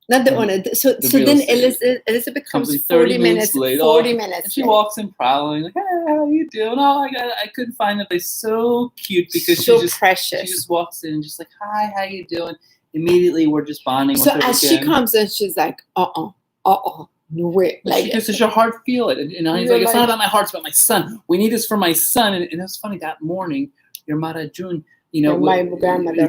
Not the owner. So then Elizabeth comes 40 minutes late. 40 minutes. And she walks in prowling, like, hey, how you doing? Oh, I couldn't find that place. So cute because so precious. She just walks in and just like, hi, how you doing? Immediately, we're just bonding with her. So as she comes in, she's like, no way. Like, she goes, does your heart feel it? And he's like, it's not about my heart, it's about my son. We need this for my son. And it was funny, that morning, your Mara June, my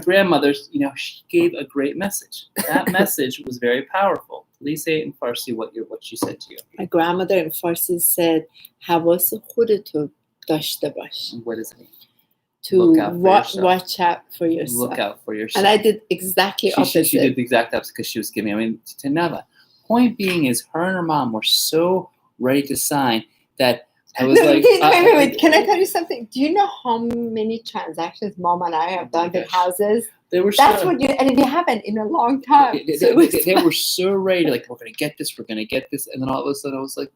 grandmother, she gave a great message. That message was very powerful. Please say it in Farsi what she said to you. My grandmother in Farsi said, حواس خودتو داشته باش. What does it mean? To watch out for yourself. Look out for yourself. And I did exactly opposite. She did the exact opposite because she was giving, to Nava. Point being is her and her mom were so ready to sign that I was wait. Can I tell you something? Do you know how many transactions Mom and I have done with houses? And we haven't in a long time. They were so ready, like, we're going to get this. And then all of a sudden I was like,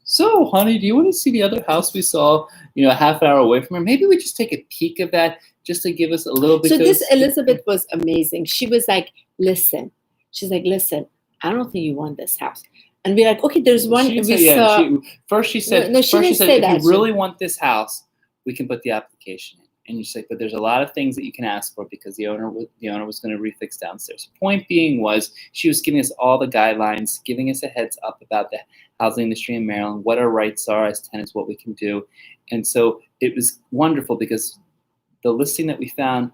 so, honey, do you want to see the other house we saw, a half hour away from her? Maybe we just take a peek of that just to give us a little bit. So this Elizabeth was amazing. She was like, listen. She's like, listen, I don't think you want this house. And we're like, okay, there's one. She said, if you really want this house, we can put the application in. And you say, but there's a lot of things that you can ask for because the owner was going to refix downstairs. Point being was she was giving us all the guidelines, giving us a heads up about the housing industry in Maryland, what our rights are as tenants, what we can do. And so it was wonderful because the listing that we found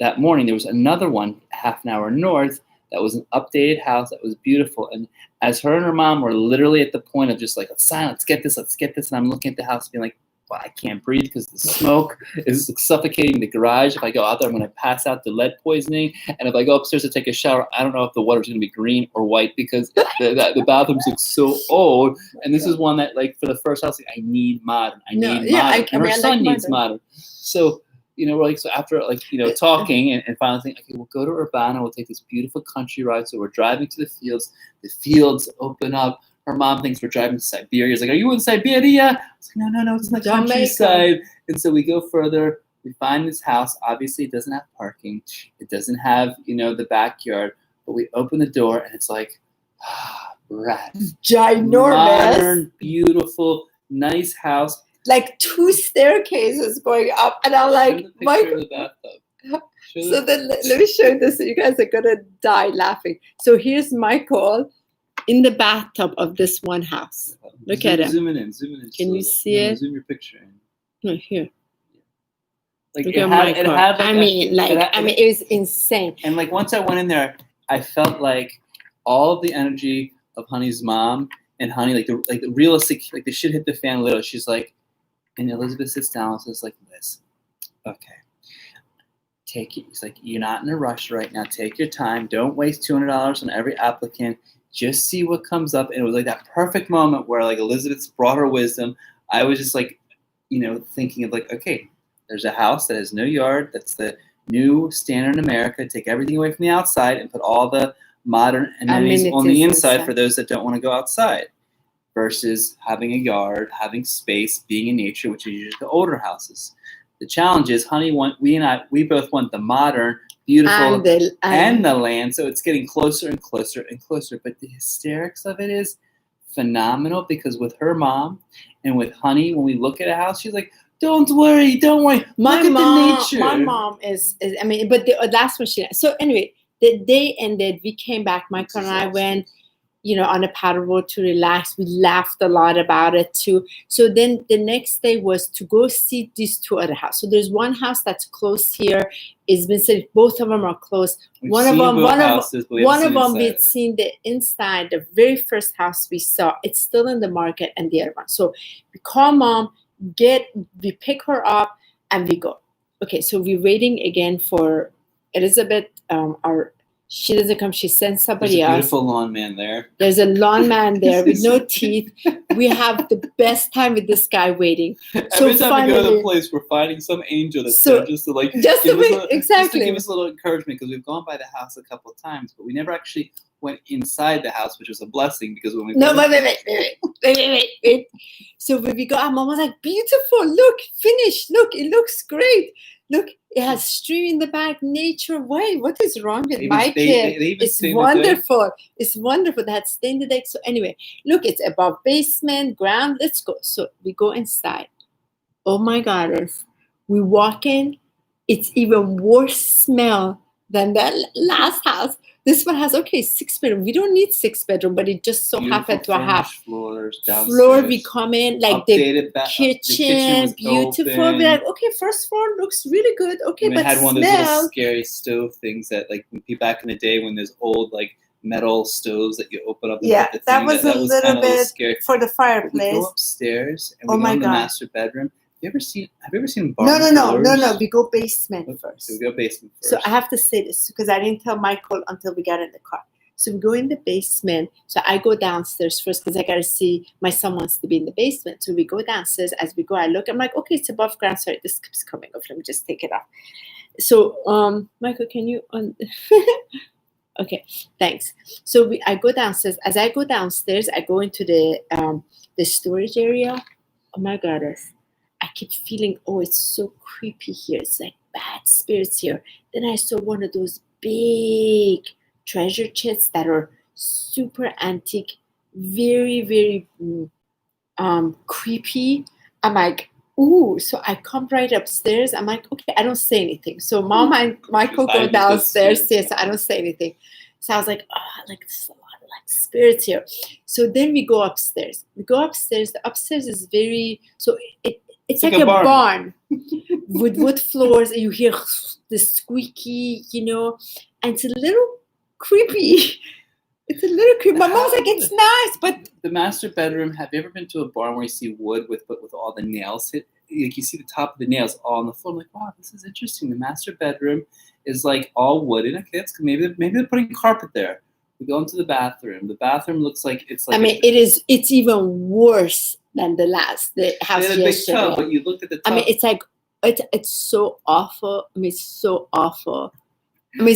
that morning, there was another one half an hour north that was an updated house that was beautiful. And as her and her mom were literally at the point of just like, let's get this. And I'm looking at the house being like, well, I can't breathe because the smoke is suffocating the garage. If I go out there, I'm going to pass out the lead poisoning. And if I go upstairs to take a shower, I don't know if the water's going to be green or white because the bathrooms look so old. And this is one that, like, for the first house, I need modern. And her son needs modern. So, we're like, so after, talking and finally thinking, okay, we'll go to Urbana. We'll take this beautiful country ride. So we're driving to the fields. The fields open up. Her mom thinks we're driving to Siberia. She's like, are you in Siberia? I was like, no, it's in the countryside. And so we go further. We find this house. Obviously, it doesn't have parking. It doesn't have, the backyard. But we open the door, and it's like, Brad. Ginormous. Modern, beautiful, nice house. Like 2 staircases going up. And I'm like, Michael. So then let me show you this. You guys are going to die laughing. So here's Michael in the bathtub of this one house. Look at him. Zoom in. Can you see it? Zoom your picture in. No, here. Like it was insane. And like once I went in there, I felt like all of the energy of Honey's mom and Honey, like the realistic, like the shit hit the fan a little. She's like, and Elizabeth sits down and says like this. Okay. take it. He's like, you're not in a rush right now. Take your time. Don't waste $200 on every applicant. Just see what comes up. And it was like that perfect moment where like Elizabeth's brought her wisdom. I was just like, thinking of like, okay, there's a house that has no yard. That's the new standard in America. Take everything away from the outside and put all the modern amenities on the inside for those that don't want to go outside, versus having a yard, having space, being in nature, which is usually the older houses. The challenge is, honey, we both want the modern, beautiful, and the land. So it's getting closer and closer and closer. But the hysterics of it is phenomenal, because with her mom and with honey, when we look at a house, she's like, don't worry. Look at the nature. My mom is but the last one so anyway, the day ended, we came back, Michael and I went, on a paddle boat to relax. We laughed a lot about it too. So then the next day was to go see these two other houses. So there's one house that's close here. It's been said both of them are close. One of them we'd seen the inside, the very first house we saw. It's still in the market, and the other one. So we call mom, we pick her up, and we go. Okay, so we're waiting again for Elizabeth. She doesn't come. She sends somebody else. There's a beautiful lawn man there. There's a lawn man there with no teeth. We have the best time with this guy waiting. Every time we go to the place, we're finding some angel that's there just to give us a little encouragement, because we've gone by the house a couple of times, but we never actually went inside the house, which was a blessing, because when we wait. So when we go, our mom was like, beautiful, look, finished, look, it looks great. Look, it has stream in the back, nature. Wait, what is wrong with my kid? It's wonderful. It's wonderful. They had stained the deck. So anyway, look, it's above basement, ground. Let's go. So we go inside. Oh my goddess. We walk in. It's even worse smell than that last house. This one has, 6 bedroom. We don't need 6 bedroom, but it just so happened to have floors. We come in, like the kitchen beautiful. Open. We're like, okay, first floor looks really good. Okay, but had one of those little scary stove things that, like, back in the day when there's old, like, metal stoves that you open up. Yeah, that was a little bit scary. For the fireplace. We go upstairs and we go in the master bedroom. Have you ever seen No. We go basement first. So we go basement first. So I have to say this because I didn't tell Michael until we got in the car. So we go in the basement. So I go downstairs first because I got to see my son wants to be in the basement. So we go downstairs. As we go, I look. I'm like, okay, it's above ground. Sorry, this keeps coming off. Let me just take it off. So, Michael, can you Okay, thanks. So I go downstairs. As I go downstairs, I go into the storage area. Oh my goodness. I keep feeling, it's so creepy here. It's like bad spirits here. Then I saw one of those big treasure chests that are super antique, very, very creepy. I'm like, ooh. So I come right upstairs. I'm like, okay, I don't say anything. So Mom and Michael go downstairs. Yes, I don't say anything. So I was like, there's a lot of like spirits here. So then we go upstairs. The upstairs is very, so it's like a barn with wood floors. And you hear the squeaky, and it's a little creepy. My mom's like, it's nice, but the master bedroom. Have you ever been to a barn where you see wood with all the nails hit? Like you see the top of the nails all on the floor. I'm like, wow, this is interesting. The master bedroom is like all wooden. Okay, that's good. Maybe they're putting carpet there. We go into the bathroom. The bathroom looks like it's like. It's even worse than the house yesterday. Big tub, but you looked at the tub. It's like it's so awful. It's so awful. And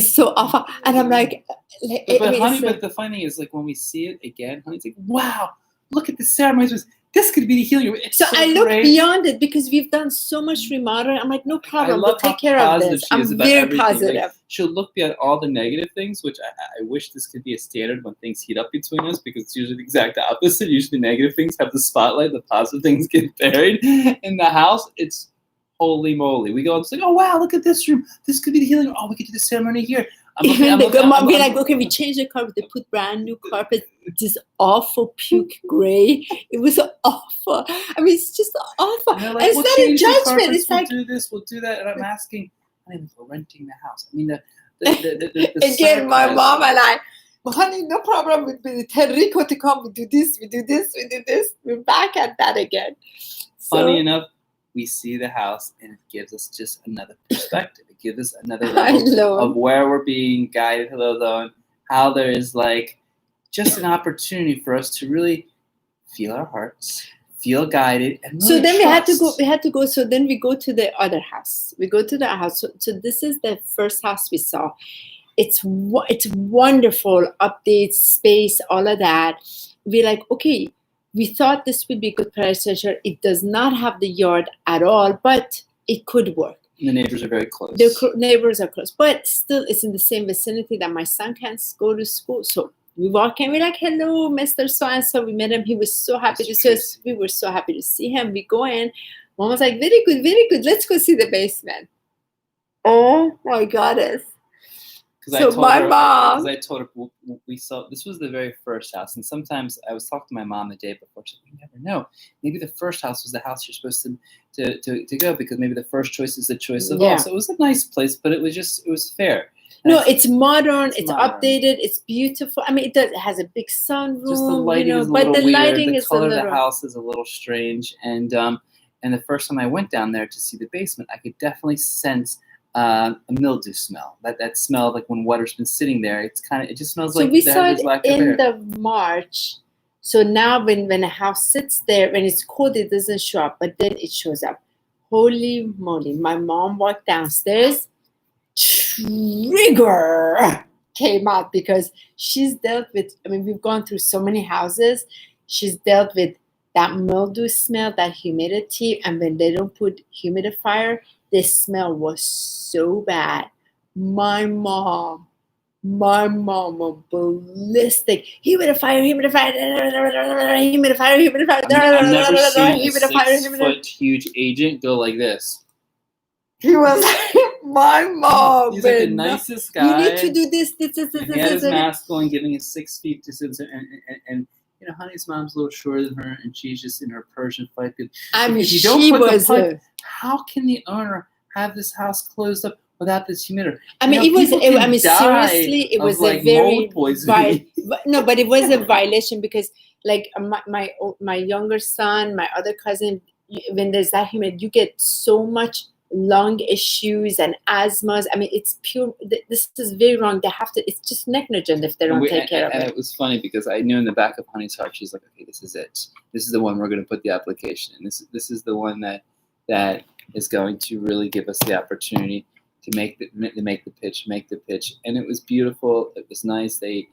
I'm like, but the funny thing is, like, when we see it again, honey's like, wow, look at the ceremonies. This could be the healing. So I look beyond it because we've done so much remodeling. I'm like, no problem. We'll take care of this. I'm very positive. Like, she'll look beyond all the negative things, which I wish this could be a standard when things heat up between us, because it's usually the exact opposite. Usually negative things have the spotlight. The positive things get buried. In the house, it's holy moly. We go and say, oh, wow, look at this room. This could be the healing. Oh, we could do the ceremony here. Mom be like, okay, we changed the carpet. They put brand new carpet. This awful puke gray. It was awful. It's just awful. And like, it's not a judgment. It's like, we'll do this, we'll do that. And I'm asking, we're renting the house. The again, my mom and I, well, honey, no problem with Enrico to come. We do this. We're back at that again. Funny enough, we see the house, and it gives us just another perspective. It gives us another level of where we're being guided. Hello, though, and how there is like just an opportunity for us to really feel our hearts, feel guided, and really so then trust. we had to go. So then we go to the other house. We go to the house. So this is the first house we saw. It's wonderful, updates, space, all of that. We're like, okay, we thought this would be a good Planetary. It does not have the yard at all, but it could work. The neighbors are very close. The neighbors are close, but still it's in the same vicinity that my son can go to school. So we walk in, we're like, hello, Mr. So-and-so. We met him. He was so happy to see us. We were so happy to see him. We go in. Mom was like, very good, very good. Let's go see the basement. Oh my goddess. Because I told her we saw, this was the very first house. And sometimes I was talking to my mom the day before. She said, you never know. Maybe the first house was the house you're supposed to go, because maybe the first choice is the choice of all. So it was a nice place, but it was fair. And it's modern, it's updated, it's beautiful. I mean, it has a big sunroom, just the lighting is a little weird. The color of the house is a little strange. And the first time I went down there to see the basement, I could definitely sense a mildew smell. That smell, like when water's been sitting there. It just smells like. So we saw it in the March. So now when a house sits there, when it's cold, it doesn't show up, but then it shows up. Holy moly! My mom walked downstairs. Trigger came out, because she's dealt with. I mean, we've gone through so many houses. She's dealt with that mildew smell, that humidity, and when they don't put humidifier, the smell was so bad. My mom was ballistic. Humidifier. I've never seen a 6-foot huge agent go like this. He was my mom. He's like the nicest guy. You need to do this. He had his mask on, giving us 6 feet distance, and you know, Honey's mom's a little shorter than her, and she's just in her Persian fight. I mean, how can the owner have this house closed up without this humidifier? I mean, seriously, it was like a very no, but it was a violation, because like my younger son, my other cousin, when there's that humid, you get so much lung issues and asthmas. I mean, it's pure. This is very wrong. They have to. It's just negligent if they don't take care of it. And it was funny, because I knew in the back of Honey's heart, she's like, okay, this is it. This is the one we're going to put the application in. This is the one that is going to really give us the opportunity to make the pitch. And it was beautiful. It was nice. They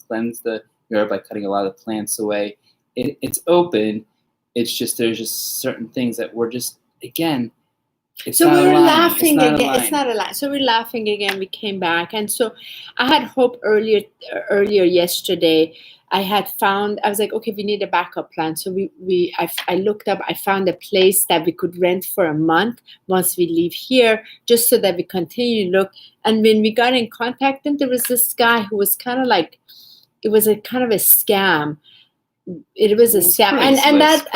cleansed the yard by cutting a lot of plants away. It's open. It's just there's just certain things that were just, again. So we were laughing again. It's not a lie. So we're laughing again. We came back, and so I had hope earlier yesterday. I was like, okay, we need a backup plan. So I looked up. I found a place that we could rent for a month once we leave here, just so that we continue to look. And when we got in contact, then there was this guy who was kind of like, it was a kind of a scam. It was a scam, and that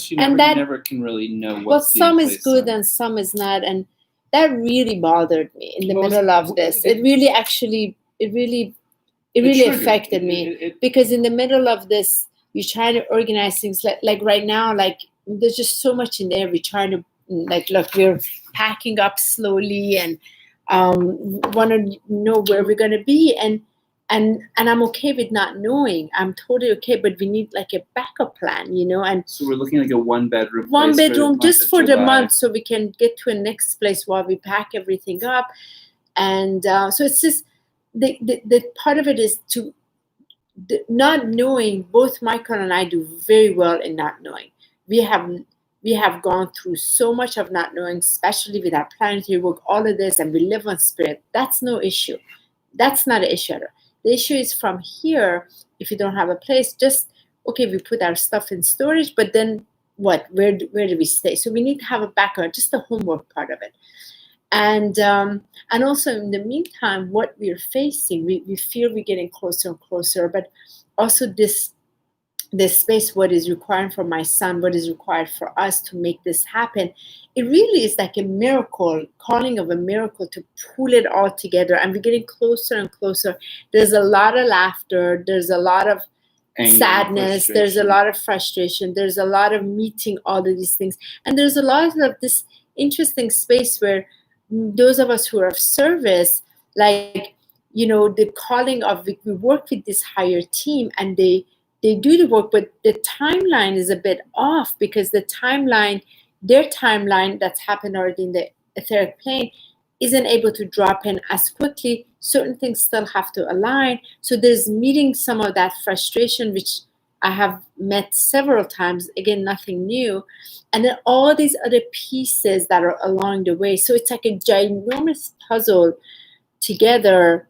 you never can really know what. Well, some is good and some is not, and that really bothered me in the middle of this. It really affected me, because in the middle of this, you try to organize things like right now, like there's just so much in there. We're trying to look, we're packing up slowly and want to know where we're going to be, and I'm okay with not knowing. I'm totally okay, but we need like a backup plan, And so we're looking like a one bedroom just for the month, so we can get to a next place while we pack everything up. And so it's just the part of it is to not knowing. Both Michael and I do very well in not knowing. We have gone through so much of not knowing, especially with our planetary work, all of this, and we live on spirit. That's no issue. That's not an issue at all. The issue is from here, if you don't have a place, just, okay, we put our stuff in storage, but then what? Where do we stay? So we need to have a backup, just the homework part of it. And also in the meantime, what we're facing, we feel we're getting closer and closer, but also this space, what is required for my son, what is required for us to make this happen, it really is like a miracle, calling of a miracle to pull it all together. And we're getting closer and closer. There's a lot of laughter. There's a lot of Anger, sadness, there's a frustration. lot of frustration, there's a lot of meeting all of these things, and there's a lot of this interesting space where those of us who are of service, like, you know, the calling of, we work with this higher team, and they do the work, but the timeline is a bit off, because the timeline, their timeline that's happened already in the etheric plane, isn't able to drop in as quickly. Certain things still have to align. So there's meeting some of that frustration, which I have met several times. Again, nothing new. And then all these other pieces that are along the way. So it's like a ginormous puzzle together.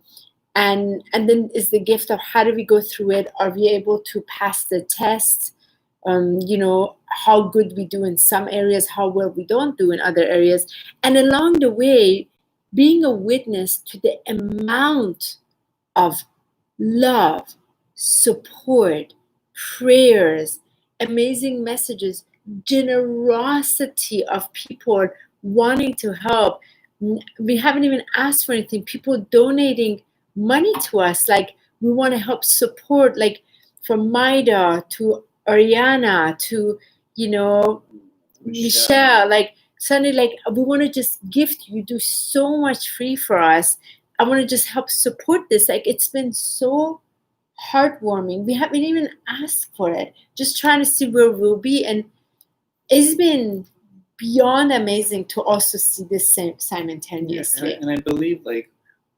And then is the gift of, how do we go through it? Are we able to pass the test? You know, how good we do in some areas, how well we don't do in other areas. And along the way, being a witness to the amount of love, support, prayers, amazing messages, generosity of people wanting to help. We haven't even asked for anything. People donating money to us, like, we want to help support, like from Maida to Ariana to, you know, Michelle, like suddenly, like, we want to just gift you, do so much free for us. I want to just help support this. Like, it's been so heartwarming. We haven't even asked for it, just trying to see where we'll be. And it's been beyond amazing to also see this simultaneously. And I believe, like,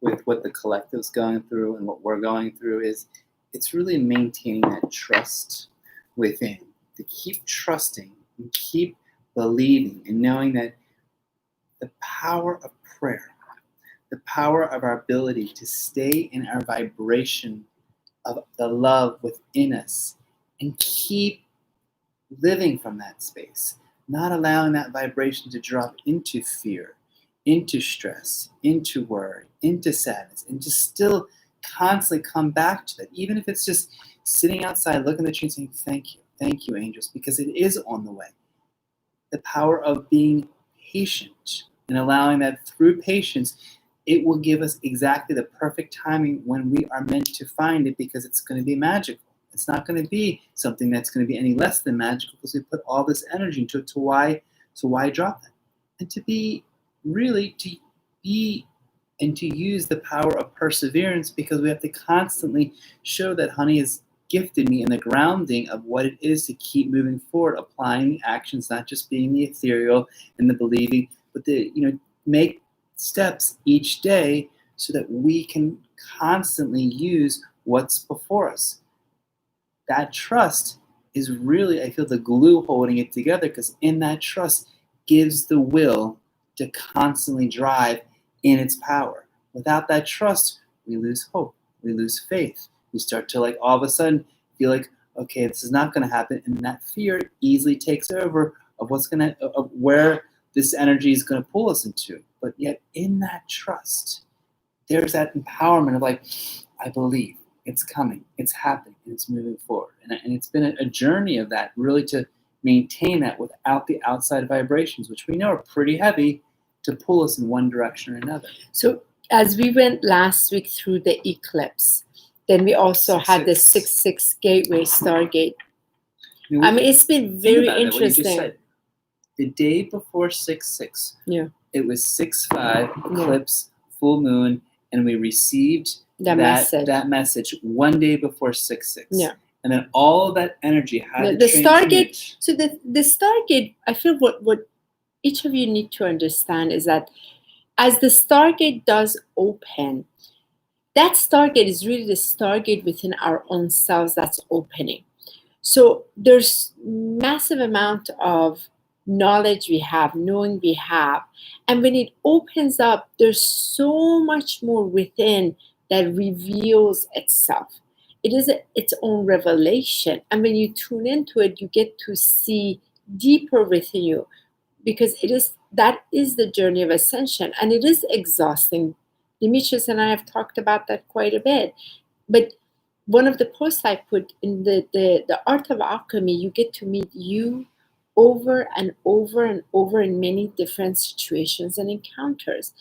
with what the collective's going through and what we're going through, is it's really maintaining that trust within, to keep trusting and keep believing and knowing that the power of prayer, the power of our ability to stay in our vibration of the love within us and keep living from that space, not allowing that vibration to drop into fear, into stress, into worry, into sadness, and just still constantly come back to that, even if it's just sitting outside looking at the tree and saying, thank you, angels, because it is on the way. The power of being patient and allowing that through patience, it will give us exactly the perfect timing when we are meant to find it, because it's going to be magical. It's not going to be something that's going to be any less than magical, because we put all this energy into it. So why drop that? And to be really, to be and to use the power of perseverance, because we have to constantly show that Honey has gifted me in the grounding of what it is to keep moving forward, applying the actions, not just being the ethereal and the believing, but the, you know, make steps each day so that we can constantly use what's before us. That trust is really, I feel, the glue holding it together, because in that trust gives the will to constantly drive in its power. Without that trust, we lose hope, we lose faith. We start to, like, all of a sudden feel like, okay, this is not going to happen, and that fear easily takes over of where this energy is going to pull us into. But yet, in that trust, there's that empowerment of, like, I believe it's coming, it's happening, and it's moving forward. And it's been a journey of that, really, to maintain that without the outside vibrations, which we know are pretty heavy, to pull us in one direction or another. So as we went last week through the eclipse, then we also had the 6-6 gateway stargate. I mean, it's been very interesting. The day before 6-6, yeah, it was 6-5 eclipse, full moon, and we received that message one day before 6-6. Yeah. And then all of that energy had the stargate. So the stargate, I feel what each of you need to understand is that as the stargate does open, that stargate is really the stargate within our own selves that's opening. So there's massive amount of knowledge we have, knowing we have. And when it opens up, there's so much more within that reveals itself. It is its own revelation. And when you tune into it, you get to see deeper within you, because that is the journey of ascension. And it is exhausting. Demetrius and I have talked about that quite a bit. But one of the posts I put in the art of alchemy, you get to meet you over and over and over in many different situations and encounters,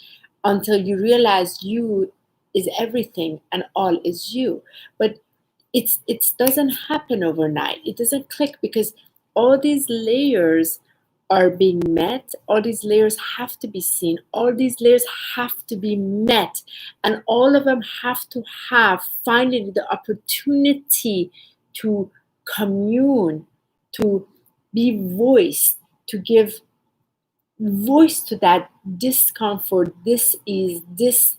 until you realize you is everything and all is you. But it doesn't happen overnight. It doesn't click because all these layers are being met. All these layers have to be seen. All these layers have to be met, and all of them have to have finally the opportunity to commune, to be voiced, to give voice to that discomfort, this is this,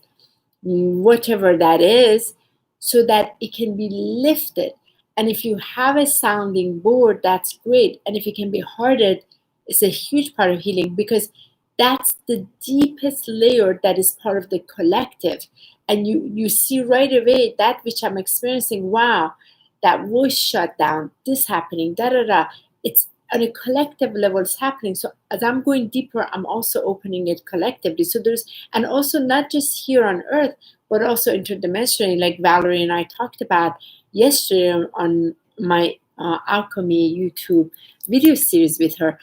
whatever that is, so that it can be lifted. And if you have a sounding board, that's great. And if it can be hearted, it's a huge part of healing, because that's the deepest layer that is part of the collective. And you see right away that which I'm experiencing, wow, that voice shut down, this happening, da da da. It's on a collective level, it's happening. So as I'm going deeper, I'm also opening it collectively. So there's, and also not just here on earth, but also interdimensionally, like Valerie and I talked about yesterday on my Alchemy YouTube video series with her.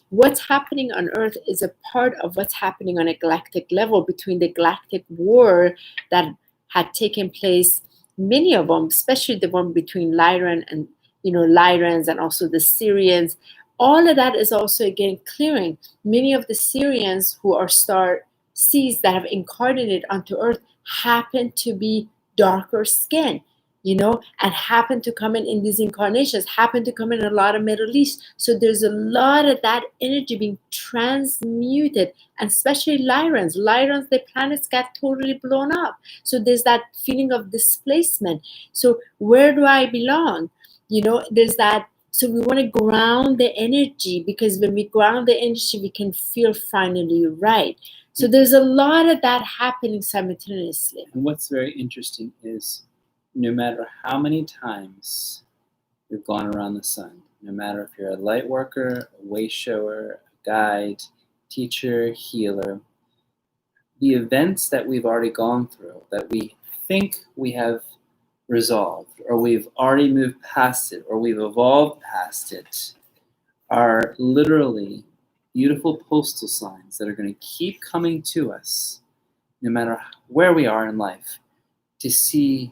What's happening on earth is a part of what's happening on a galactic level, between the galactic war that had taken place, many of them, especially the one between Lyran and Lyrans, and also the Syrians. All of that is also again clearing. Many of the Syrians who are star seeds that have incarnated onto earth happen to be darker skin, and happen to come in these incarnations, happen to come in a lot of Middle East. So there's a lot of that energy being transmuted, and especially Lyrans, the planets got totally blown up. So there's that feeling of displacement. So where do I belong? There's that. So we want to ground the energy, because when we ground the energy, we can feel finally right. So there's a lot of that happening simultaneously. And what's very interesting is, no matter how many times we've gone around the sun, no matter if you're a light worker, a way shower, a guide, teacher, healer, the events that we've already gone through, that we think we have resolved, or we've already moved past it, or we've evolved past it, are literally beautiful postal signs that are going to keep coming to us, no matter where we are in life, to see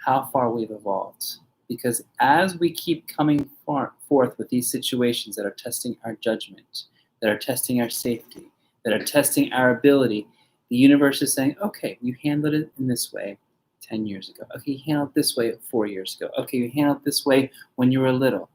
how far we've evolved. Because as we keep coming forth with these situations that are testing our judgment, that are testing our safety, that are testing our ability, the universe is saying, okay, you handled it in this way 10 years ago. Okay, you handled it this way 4 years ago. Okay, you handled it this way when you were little.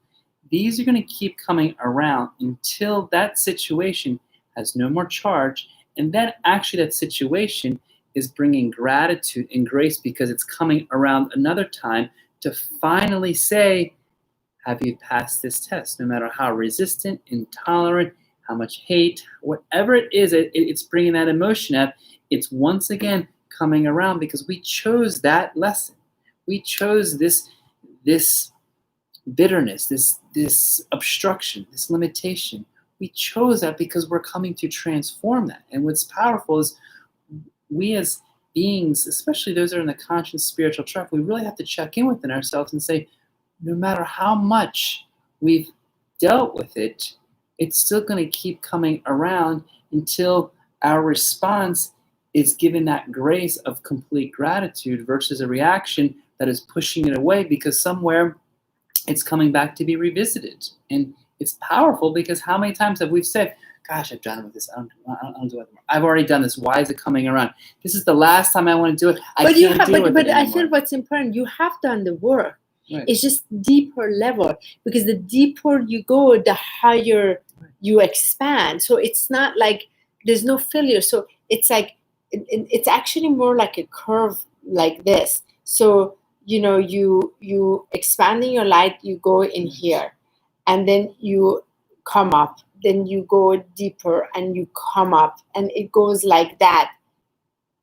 These are going to keep coming around until that situation has no more charge. And then actually that situation is bringing gratitude and grace, because it's coming around another time to finally say, have you passed this test? No matter how resistant, intolerant, how much hate, whatever it is, it's bringing that emotion up. It's once again coming around because we chose that lesson. We chose this bitterness, this obstruction, this limitation. We chose that because we're coming to transform that. And what's powerful is, we as beings, especially those that are in the conscious spiritual track, we really have to check in within ourselves and say, no matter how much we've dealt with it, it's still going to keep coming around until our response is given that grace of complete gratitude versus a reaction that is pushing it away, because somewhere it's coming back to be revisited. And it's powerful, because how many times have we said, gosh, I've done with this. I don't do it anymore. I've already done this. Why is it coming around? This is the last time I want to do it. I feel what's important, you have done the work. Right. It's just deeper level, because the deeper you go, the higher you expand. So it's not like there's no failure. So it's like, it's actually more like a curve like this. So, you expanding your light, you go in here, and then you come up. Then you go deeper and you come up, and it goes like that.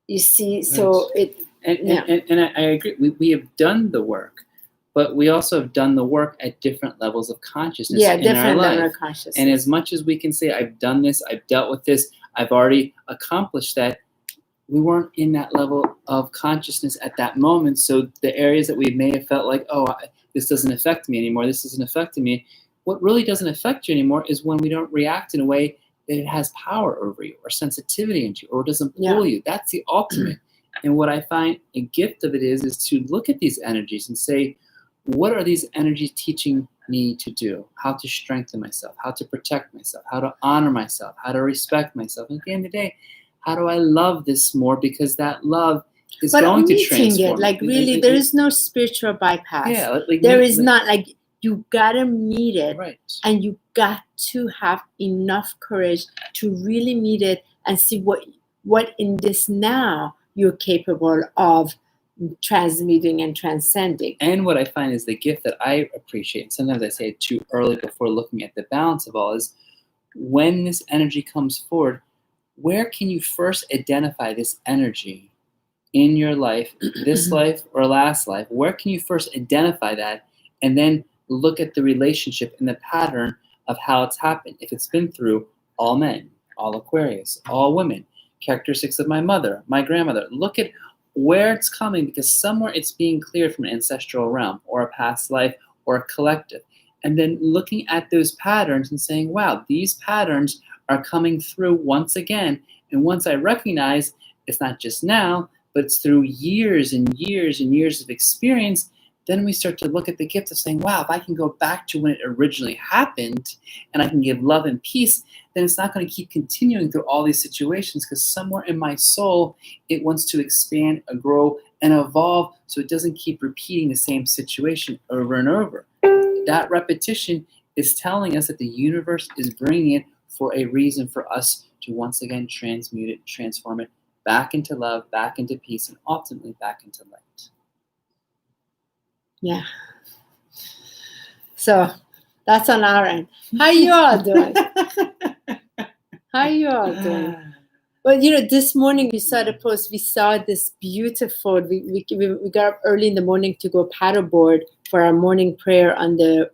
You see, so it. And I agree. We have done the work, but we also have done the work at different levels of consciousness in our life. Different level of consciousness. And as much as we can say, I've done this, I've dealt with this, I've already accomplished that, we weren't in that level of consciousness at that moment. So the areas that we may have felt like, this doesn't affect me anymore, this isn't affecting me. What really doesn't affect you anymore is when we don't react in a way that it has power over you, or sensitivity into you, or doesn't pull you. That's the ultimate. And what I find a gift of it is to look at these energies and say, what are these energies teaching me to do? How to strengthen myself, how to protect myself, how to honor myself, how to respect myself. And at the end of the day, how do I love this more? Because that love is going to transform. Like really, there is no spiritual bypass. Yeah, there is not, like, you gotta meet it, right. And you got to have enough courage to really meet it and see what in this now you're capable of transmuting and transcending. And what I find is the gift that I appreciate, and sometimes I say it too early before looking at the balance of all, is when this energy comes forward, where can you first identify this energy in your life, this life or last life? Where can you first identify that, and then look at the relationship and the pattern of how it's happened? If it's been through all men, all Aquarius, all women, characteristics of my mother, my grandmother, look at where it's coming, because somewhere it's being cleared from an ancestral realm or a past life or a collective. And then looking at those patterns and saying, wow, these patterns are coming through once again. And once I recognize it's not just now, but it's through years and years and years of experience, then we start to look at the gift of saying, wow, if I can go back to when it originally happened and I can give love and peace, then it's not going to keep continuing through all these situations, because somewhere in my soul, it wants to expand, grow, and evolve, so it doesn't keep repeating the same situation over and over. That repetition is telling us that the universe is bringing it for a reason, for us to once again transmute it, transform it back into love, back into peace, and ultimately back into light. Yeah. So that's on our end. How you all doing? How you all doing? Well, this morning we saw the post. We saw this beautiful. We got up early in the morning to go paddleboard for our morning prayer on the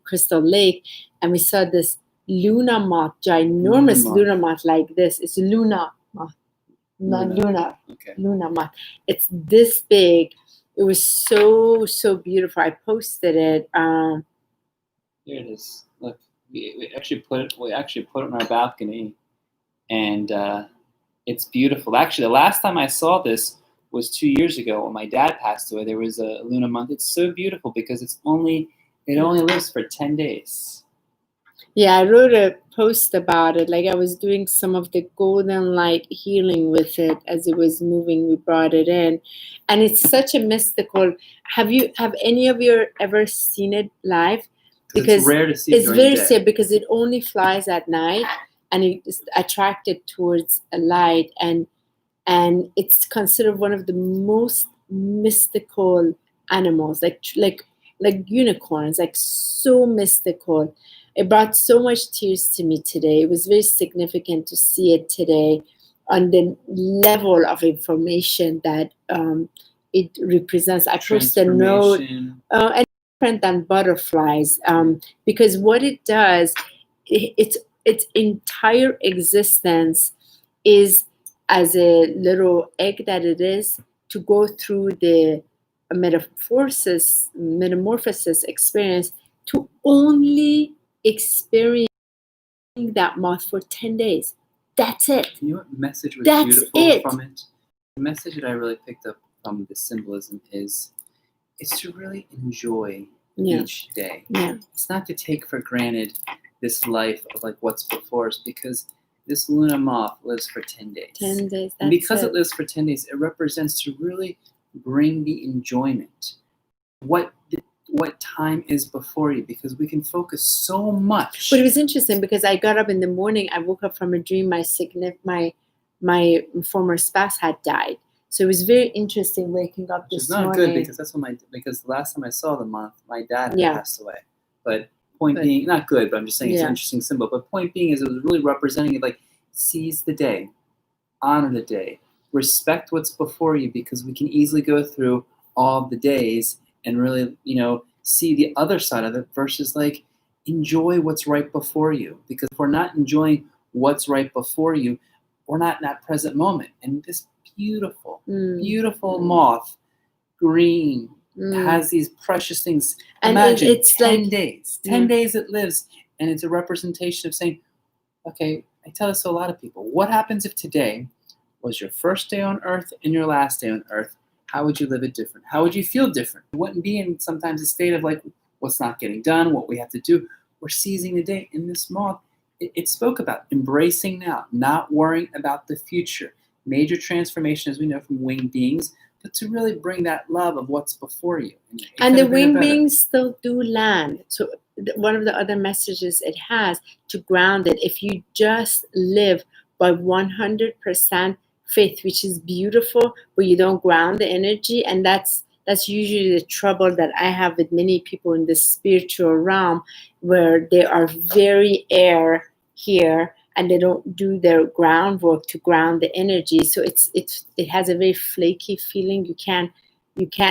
Crystal Lake, and we saw this Luna moth, ginormous Luna moth like this. It's Luna moth, not Luna. Okay. Luna moth. It's this big. It was so beautiful. I posted it. Here it is. Look, we actually put it on our balcony, and it's beautiful. Actually, the last time I saw this was 2 years ago when my dad passed away. There was a Luna month. It's so beautiful because it only lives for 10 days. Yeah, I wrote a post about it. Like, I was doing some of the golden light healing with it as it was moving. We brought it in, and it's such a mystical. Have any of you ever seen it live? Because it's rare to see. It's very rare because it only flies at night, and it's attracted towards a light, and it's considered one of the most mystical animals, like unicorns, like so mystical. It brought so much tears to me today. It was very significant to see it today on the level of information that it represents. I posted a note, and different than butterflies, because what it does, its entire existence is as a little egg that it is, to go through the metamorphosis experience, to only experience that moth for 10 days. That's it. You know what message was beautiful from it? The message that I really picked up from the symbolism is to really enjoy each day. Yeah. It's not to take for granted this life of like what's before us, because this Luna moth lives for 10 days. 10 days. And because it lives for 10 days, it represents to really bring the enjoyment. What time is before you, because we can focus so much. But it was interesting because I got up in the morning, I woke up from a dream, my former spouse had died. So it was very interesting waking up this morning. It's not good, because the last time I saw the month, my dad had passed away. But being, not good, but I'm just saying it's an interesting symbol. But point being is, it was really representing it, like, seize the day, honor the day, respect what's before you, because we can easily go through all the days and really, see the other side of it, versus like enjoy what's right before you. Because if we're not enjoying what's right before you, we're not in that present moment. And this beautiful moth, green, has these precious things. And imagine it's 10 like, days. 10 days it lives, and it's a representation of saying, okay, I tell this to a lot of people. What happens if today was your first day on Earth and your last day on Earth? how would you live it different? How would you feel different? You wouldn't be in sometimes a state of like what's not getting done, what we have to do. We're seizing the day. In this month, it spoke about embracing now, not worrying about the future. Major transformation, as we know from winged beings, but to really bring that love of what's before you. And the winged beings still do land. So one of the other messages it has to ground it. If you just live by 100% faith, which is beautiful, but you don't ground the energy, and that's usually the trouble that I have with many people in the spiritual realm, where they are very air here and they don't do their groundwork to ground the energy. So it has a very flaky feeling. You can't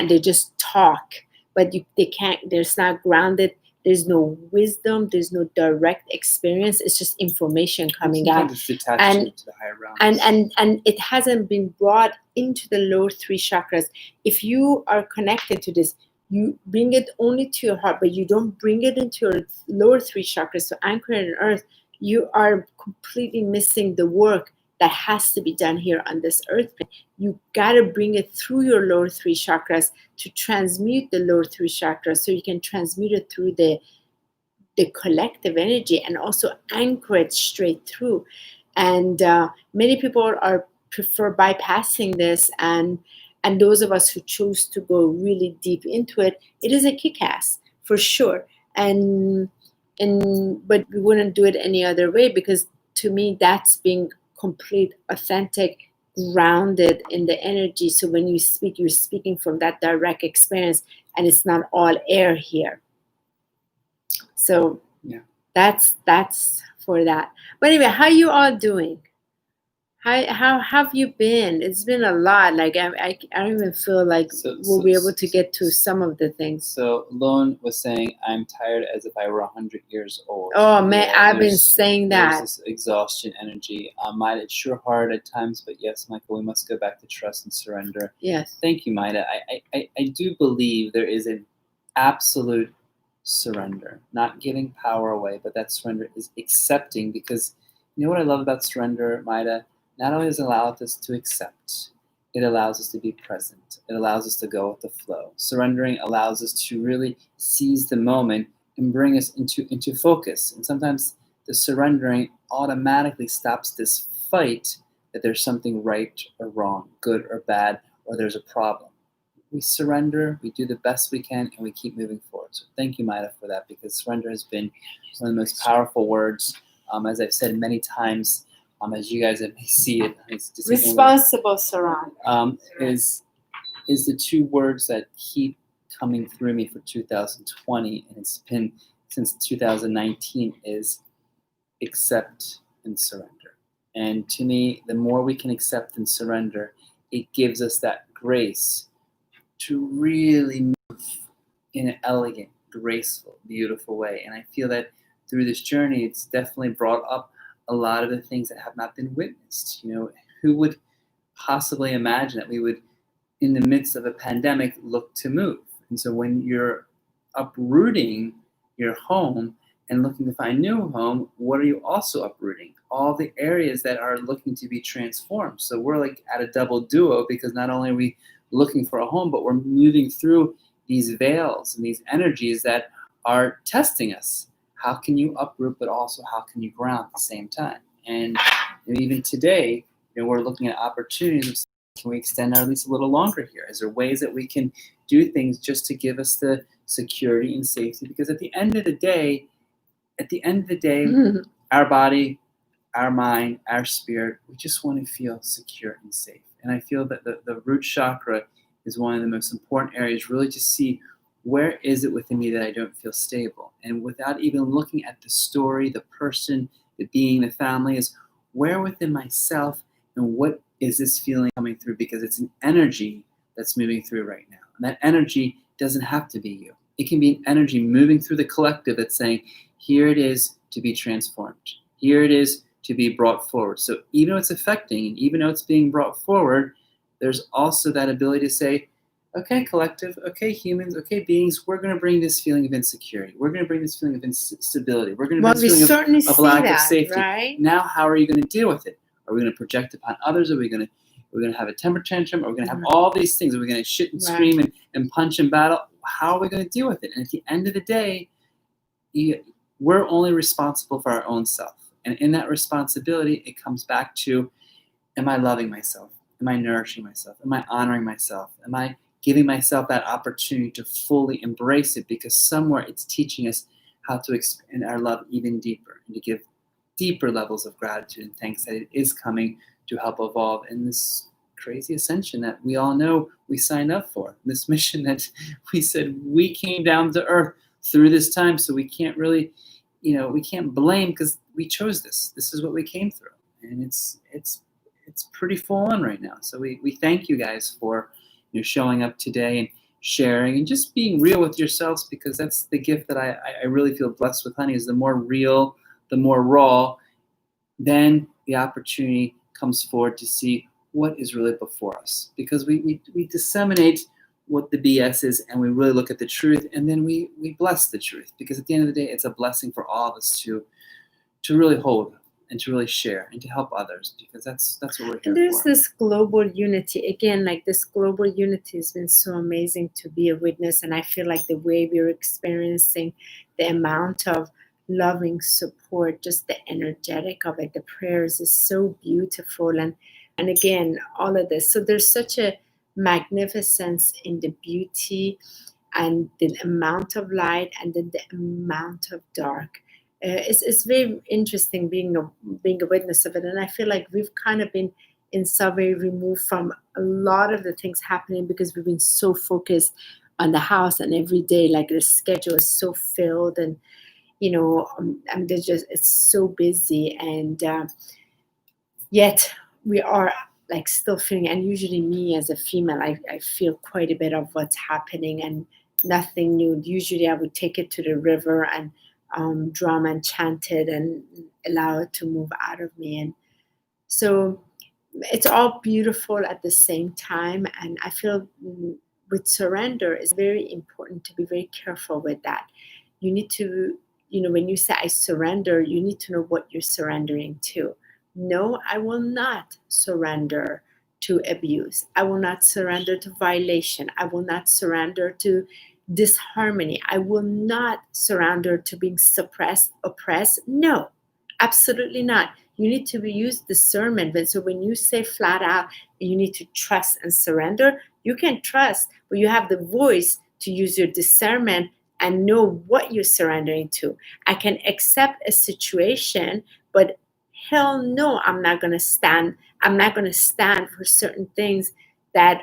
they just talk, but they can't, there's not grounded. There's no wisdom. There's no direct experience. It's just information coming out. It's detached to the higher realms. And it hasn't been brought into the lower three chakras. If you are connected to this, you bring it only to your heart, but you don't bring it into your lower three chakras. So anchored in earth, you are completely missing the work that has to be done here on this earth. You got to bring it through your lower three chakras to transmute the lower three chakras, so you can transmute it through the collective energy and also anchor it straight through. And many people prefer bypassing this, and those of us who choose to go really deep into it, it is a kick-ass for sure. But we wouldn't do it any other way, because to me that's being complete, authentic, grounded in the energy. So when you speak, you're speaking from that direct experience, and it's not all air here. So yeah, that's for that. But anyway, how you all doing? How have you been? It's been a lot. Like I don't even feel like we'll be able to get to some of the things. So Lone was saying, I'm tired as if I were 100 years old. Oh man, I've been saying that. There's this exhaustion energy. It's sure hard at times, but yes, Michael, we must go back to trust and surrender. Yes. Thank you, Maida. I do believe there is an absolute surrender, not giving power away, but that surrender is accepting, because you know what I love about surrender, Maida? Not only does it allow us to accept, it allows us to be present. It allows us to go with the flow. Surrendering allows us to really seize the moment and bring us into focus. And sometimes the surrendering automatically stops this fight that there's something right or wrong, good or bad, or there's a problem. We surrender, we do the best we can, and we keep moving forward. So thank you, Maida, for that, because surrender has been one of the most powerful words. As I've said many times, as you guys may see it, responsible surrender is the two words that keep coming through me for 2020, and it's been since 2019, is accept and surrender. And to me, the more we can accept and surrender, it gives us that grace to really move in an elegant, graceful, beautiful way. And I feel that through this journey, it's definitely brought up a lot of the things that have not been witnessed. You know, who would possibly imagine that we would, in the midst of a pandemic, look to move? And so when you're uprooting your home and looking to find a new home, what are you also uprooting? All the areas that are looking to be transformed. So we're like at a double duo, because not only are we looking for a home, but we're moving through these veils and these energies that are testing us. How can you uproot, but also how can you ground at the same time? And even today, we're looking at opportunities. Can we extend our lease a little longer here? Is there ways that we can do things just to give us the security and safety? Because at the end of the day, our body, our mind, our spirit, we just want to feel secure and safe. And I feel that the root chakra is one of the most important areas, really to see, where is it within me that I don't feel stable? And without even looking at the story, the person, the being, the family, is where within myself, and what is this feeling coming through? Because it's an energy that's moving through right now. And that energy doesn't have to be you. It can be an energy moving through the collective that's saying, here it is to be transformed. Here it is to be brought forward. So even though it's affecting, and even though it's being brought forward, there's also that ability to say, okay, collective, okay, humans, okay, beings, we're going to bring this feeling of insecurity. We're going to bring this feeling of instability. We're going to bring this feeling of lack of safety. Right? Now, how are you going to deal with it? Are we going to project upon others? Are we going to We're going to have a temper tantrum. Or we're going to have all these things. We're going to shit and scream and punch and battle. How are we going to deal with it? And at the end of the day, we're only responsible for our own self. And in that responsibility, it comes back to, am I loving myself? Am I nourishing myself? Am I honoring myself? Am I giving myself that opportunity to fully embrace it? Because somewhere it's teaching us how to expand our love even deeper and to give deeper levels of gratitude and thanks that it is coming to help evolve in this crazy ascension that we all know we signed up for. This mission that we said we came down to earth through this time, so we can't really, we can't blame because we chose this. This is what we came through. And it's pretty full on right now. So we thank you guys for showing up today and sharing and just being real with yourselves, because that's the gift that I really feel blessed with, honey, is the more real, the more raw, then the opportunity comes forward to see what is really before us. Because we disseminate what the BS is and we really look at the truth, and then we bless the truth, because at the end of the day, it's a blessing for all of us to really hold and to really share and to help others, because that's what we're here and there's for. this global unity. Again, like this global unity has been so amazing to be a witness. And I feel like the way we're experiencing the amount of loving support, just the energetic of it, the prayers is so beautiful. And again, all of this. So there's such a magnificence in the beauty and the amount of light and then the amount of dark. It's very interesting being a witness of it. And I feel like we've kind of been in some way removed from a lot of the things happening because we've been so focused on the house, and every day, like the schedule is so filled, and and there's just, it's so busy, and yet we are like still feeling. And usually me as a female, I feel quite a bit of what's happening and nothing new. Usually I would take it to the river and drum and chant it and allow it to move out of me. And so it's all beautiful at the same time. And I feel with surrender, it's very important to be very careful with that. You need to, when you say I surrender, you need to know what you're surrendering to. No, I will not surrender to abuse. I will not surrender to violation. I will not surrender to disharmony. I will not surrender to being suppressed, oppressed. No, absolutely not. You need to use discernment. And so when you say flat out, you need to trust and surrender, you can trust, but you have the voice to use your discernment and know what you're surrendering to. I can accept a situation, but hell no, I'm not going to stand. I'm not going to stand for certain things that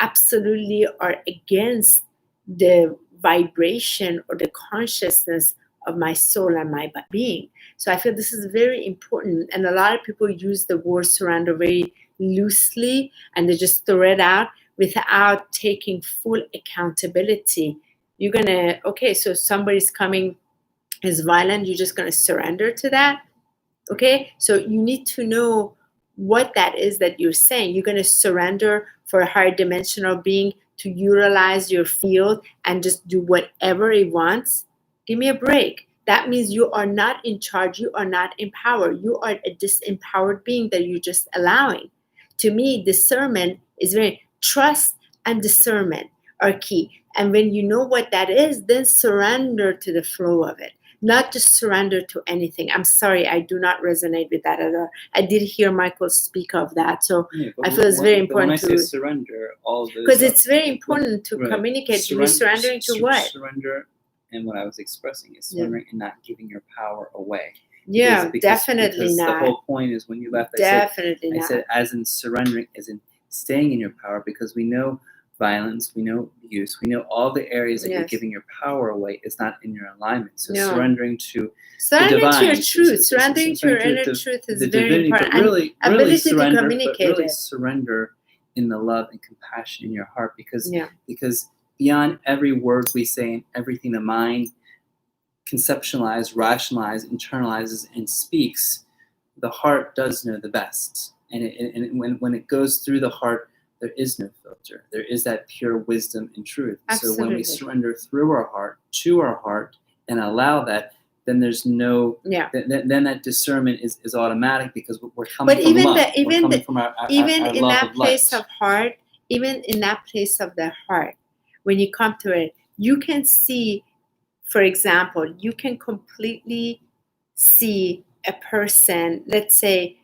absolutely are against the vibration or the consciousness of my soul and my being. So I feel this is very important. And a lot of people use the word surrender very loosely, and they just throw it out without taking full accountability. You're going to, okay, so somebody's coming, is violent, you're just going to surrender to that? Okay, so you need to know what that is that you're saying. You're going to surrender for a higher dimensional being to utilize your field and just do whatever it wants. Give me a break. That means you are not in charge. You are not empowered. You are a disempowered being that you're just allowing. To me, discernment is very, trust and discernment are key. And when you know what that is, then surrender to the flow of it. Not just surrender to anything. I'm sorry, I do not resonate with that at all. I did hear Michael speak of that, so yeah, I feel it's very important when I say surrender, all of this, because it's very important to communicate. You're surrendering to what? Surrender, and what I was expressing is surrendering and not giving your power away. Because definitely not. The whole point is when you left, I said as in surrendering, as in staying in your power, because we know violence, we know abuse, we know all the areas that you're giving your power away is not in your alignment. So surrendering to the divine, to your truth, surrendering to your inner truth is very important. But really surrender, to communicate, but really surrender in the love and compassion in your heart, because beyond every word we say and everything the mind conceptualizes, rationalizes, internalizes, and speaks, the heart does know the best. And when it goes through the heart, there is no filter. There is that pure wisdom and truth. Absolutely. So when we surrender through our heart, to our heart, and allow that, then there's no, Yeah. then that discernment is automatic because we're coming But from even love. the even we're coming the, from our even in love that of place light. of heart, even in that place of the heart, when you come to it, you can see, for example, you can completely see a person, let's say,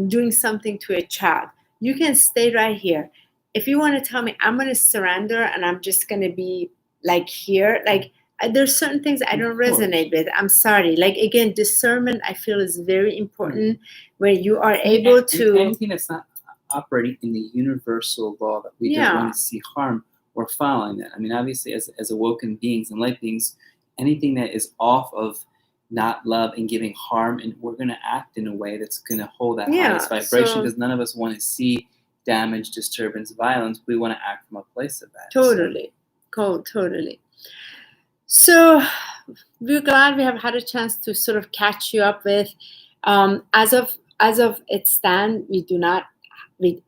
doing something to a child. You can stay right here. If you want to tell me, I'm going to surrender and I'm just going to be like here, like there's certain things I don't resonate with. I'm sorry. Like, again, discernment, I feel, is very important where you are able to. Anything that's not operating in the universal law that we don't want to see harm, we're following that. I mean, obviously, as awoken beings and light beings, anything that is off of not love and giving harm, and we're going to act in a way that's going to hold that highest vibration, because none of us want to see damage, disturbance, violence. We want to act from a place of that. Totally. Totally. So we're glad we have had a chance to sort of catch you up with. As of it stand, we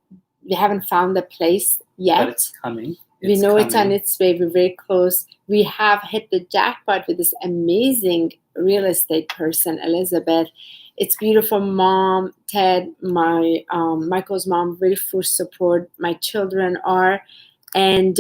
haven't found the place yet. But it's coming. We know it's on its way. We're very close. We have hit the jackpot with this amazing real estate person, Elizabeth. It's beautiful. Mom, Ted, my Michael's mom, very full support. My children are, and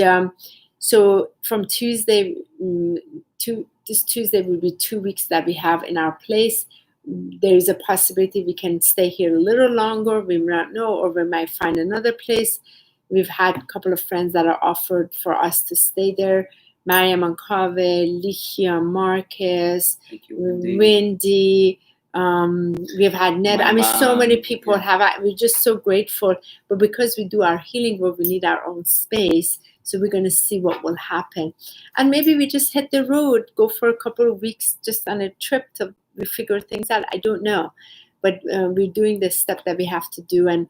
so from Tuesday to this Tuesday will be 2 weeks that we have in our place. There is a possibility we can stay here a little longer. We may not know, or we might find another place. We've had a couple of friends that are offered for us to stay there. Mariam Ankave, Lichia, Marcus, Wendy. We've had Ned. I mean, so many people have. We're just so grateful. But because we do our healing work, we need our own space. So we're going to see what will happen. And maybe we just hit the road, go for a couple of weeks just on a trip to figure things out. I don't know. But we're doing the step that we have to do. And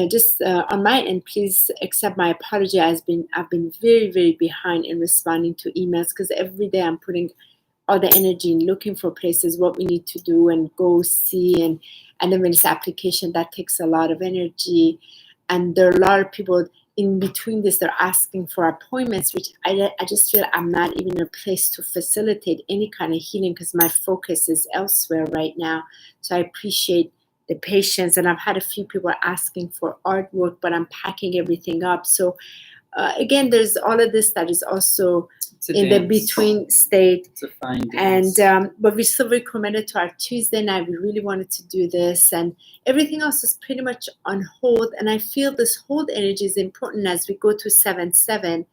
just on my end, please accept my apology. I've been very, very behind in responding to emails, because every day I'm putting all the energy in looking for places, what we need to do and go see. And then when it's application, that takes a lot of energy. And there are a lot of people in between this, they're asking for appointments, which I just feel I'm not even in a place to facilitate any kind of healing, because my focus is elsewhere right now. So I appreciate the patience. And I've had a few people asking for artwork, but I'm packing everything up. So again, there's all of this that is also in the between state. It's a fine dance. And but we're still very committed to our Tuesday night. We really wanted to do this, and everything else is pretty much on hold. And I feel this hold energy is important as we go to 7/7.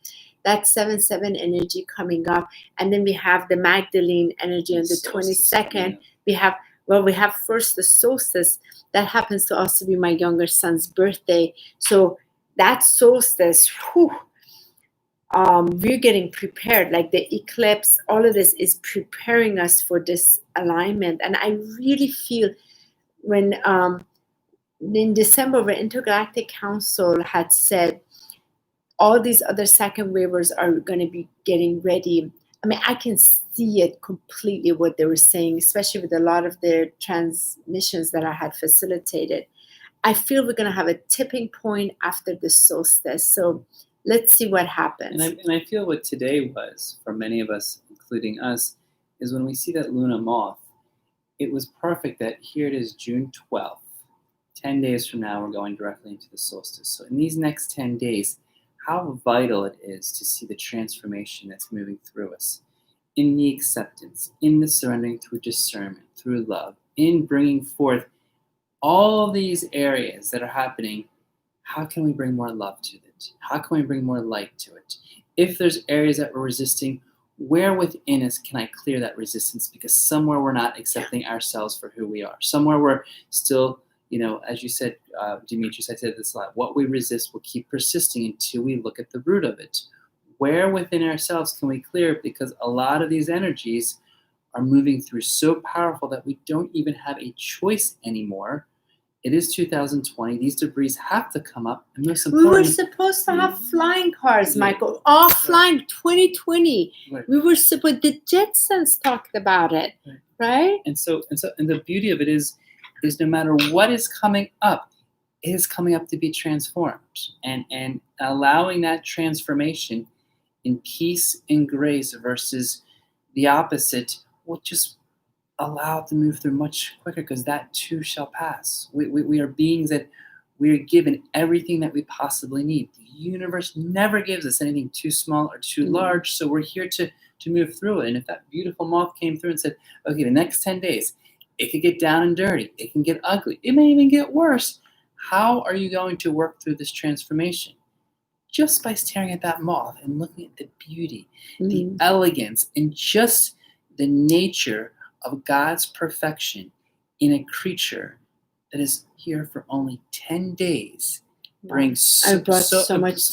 That 7/7 energy coming up, and then we have the Magdalene energy on the 22nd. Yeah. We have first the solstice. That happens to also be my younger son's birthday. So that solstice, we're getting prepared. Like the eclipse, all of this is preparing us for this alignment. And I really feel when in December, the Intergalactic Council had said all these other second waivers are going to be getting ready. I mean, I can see it completely what they were saying, especially with a lot of their transmissions that I had facilitated. I feel we're going to have a tipping point after the solstice. So let's see what happens. And I feel what today was, for many of us, including us, is when we see that Luna moth, it was perfect that here it is June 12th. 10 days from now, we're going directly into the solstice. So in these next 10 days, how vital it is to see the transformation that's moving through us. In the acceptance, in the surrendering through discernment, through love, in bringing forth all these areas that are happening. How can we bring more love to it? How can we bring more light to it? If there's areas that we're resisting, where within us can I clear that resistance? Because somewhere we're not accepting ourselves for who we are. Somewhere we're still, as you said, Demetrius, I said this a lot, what we resist will keep persisting until we look at the root of it. Where within ourselves can we clear it? Because a lot of these energies are moving through so powerful that we don't even have a choice anymore. It is 2020. These debris have to come up. And most important, we were supposed to have flying cars, Michael. Offline 2020. Right. We were supposed. The Jetsons talked about it, right? And the beauty of it is no matter what is coming up, it is coming up to be transformed, and allowing that transformation in peace and grace versus the opposite will just allow it to move through much quicker, because that too shall pass. We are beings that we are given everything that we possibly need. The universe never gives us anything too small or too large, so we're here to move through it. And if that beautiful moth came through and said, okay, the next 10 days, it could get down and dirty, it can get ugly, it may even get worse. How are you going to work through this transformation? Just by staring at that moth and looking at the beauty, the elegance, and just the nature of God's perfection in a creature that is here for only 10 days. Brings so much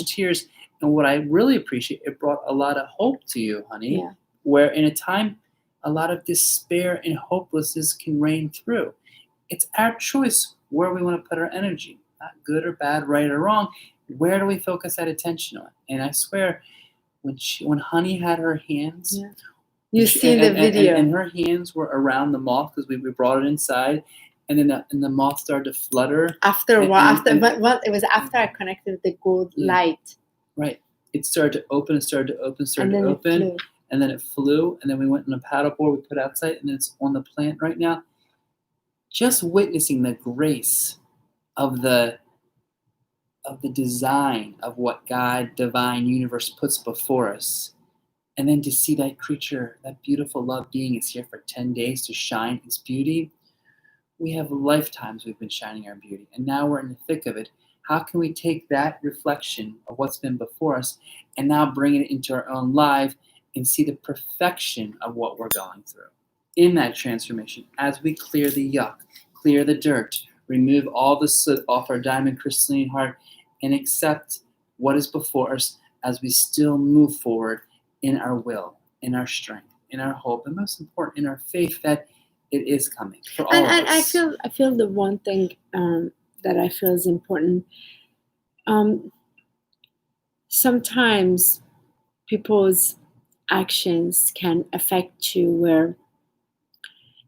tears. And what I really appreciate, it brought a lot of hope to you, honey, where in a time a lot of despair and hopelessness can reign through. It's our choice where we want to put our energy, not good or bad, right or wrong. Where do we focus that attention on? And I swear, when Honey had her hands, you see the video, and her hands were around the moth, because we brought it inside, and then the moth started to flutter. After a while, it was after I connected with the gold light. Right. It started to open, and then it flew, and then we went on a paddleboard we put outside, and then it's on the plant right now. Just witnessing the grace of the design of what God, divine universe puts before us. And then to see that creature, that beautiful love being is here for 10 days to shine its beauty. We have lifetimes we've been shining our beauty, and now we're in the thick of it. How can we take that reflection of what's been before us and now bring it into our own life and see the perfection of what we're going through in that transformation as we clear the yuck, clear the dirt, remove all the soot off our diamond crystalline heart, and accept what is before us as we still move forward in our will, in our strength, in our hope, and most important, in our faith that it is coming for all of us. I feel the one thing that I feel is important. Sometimes people's actions can affect you where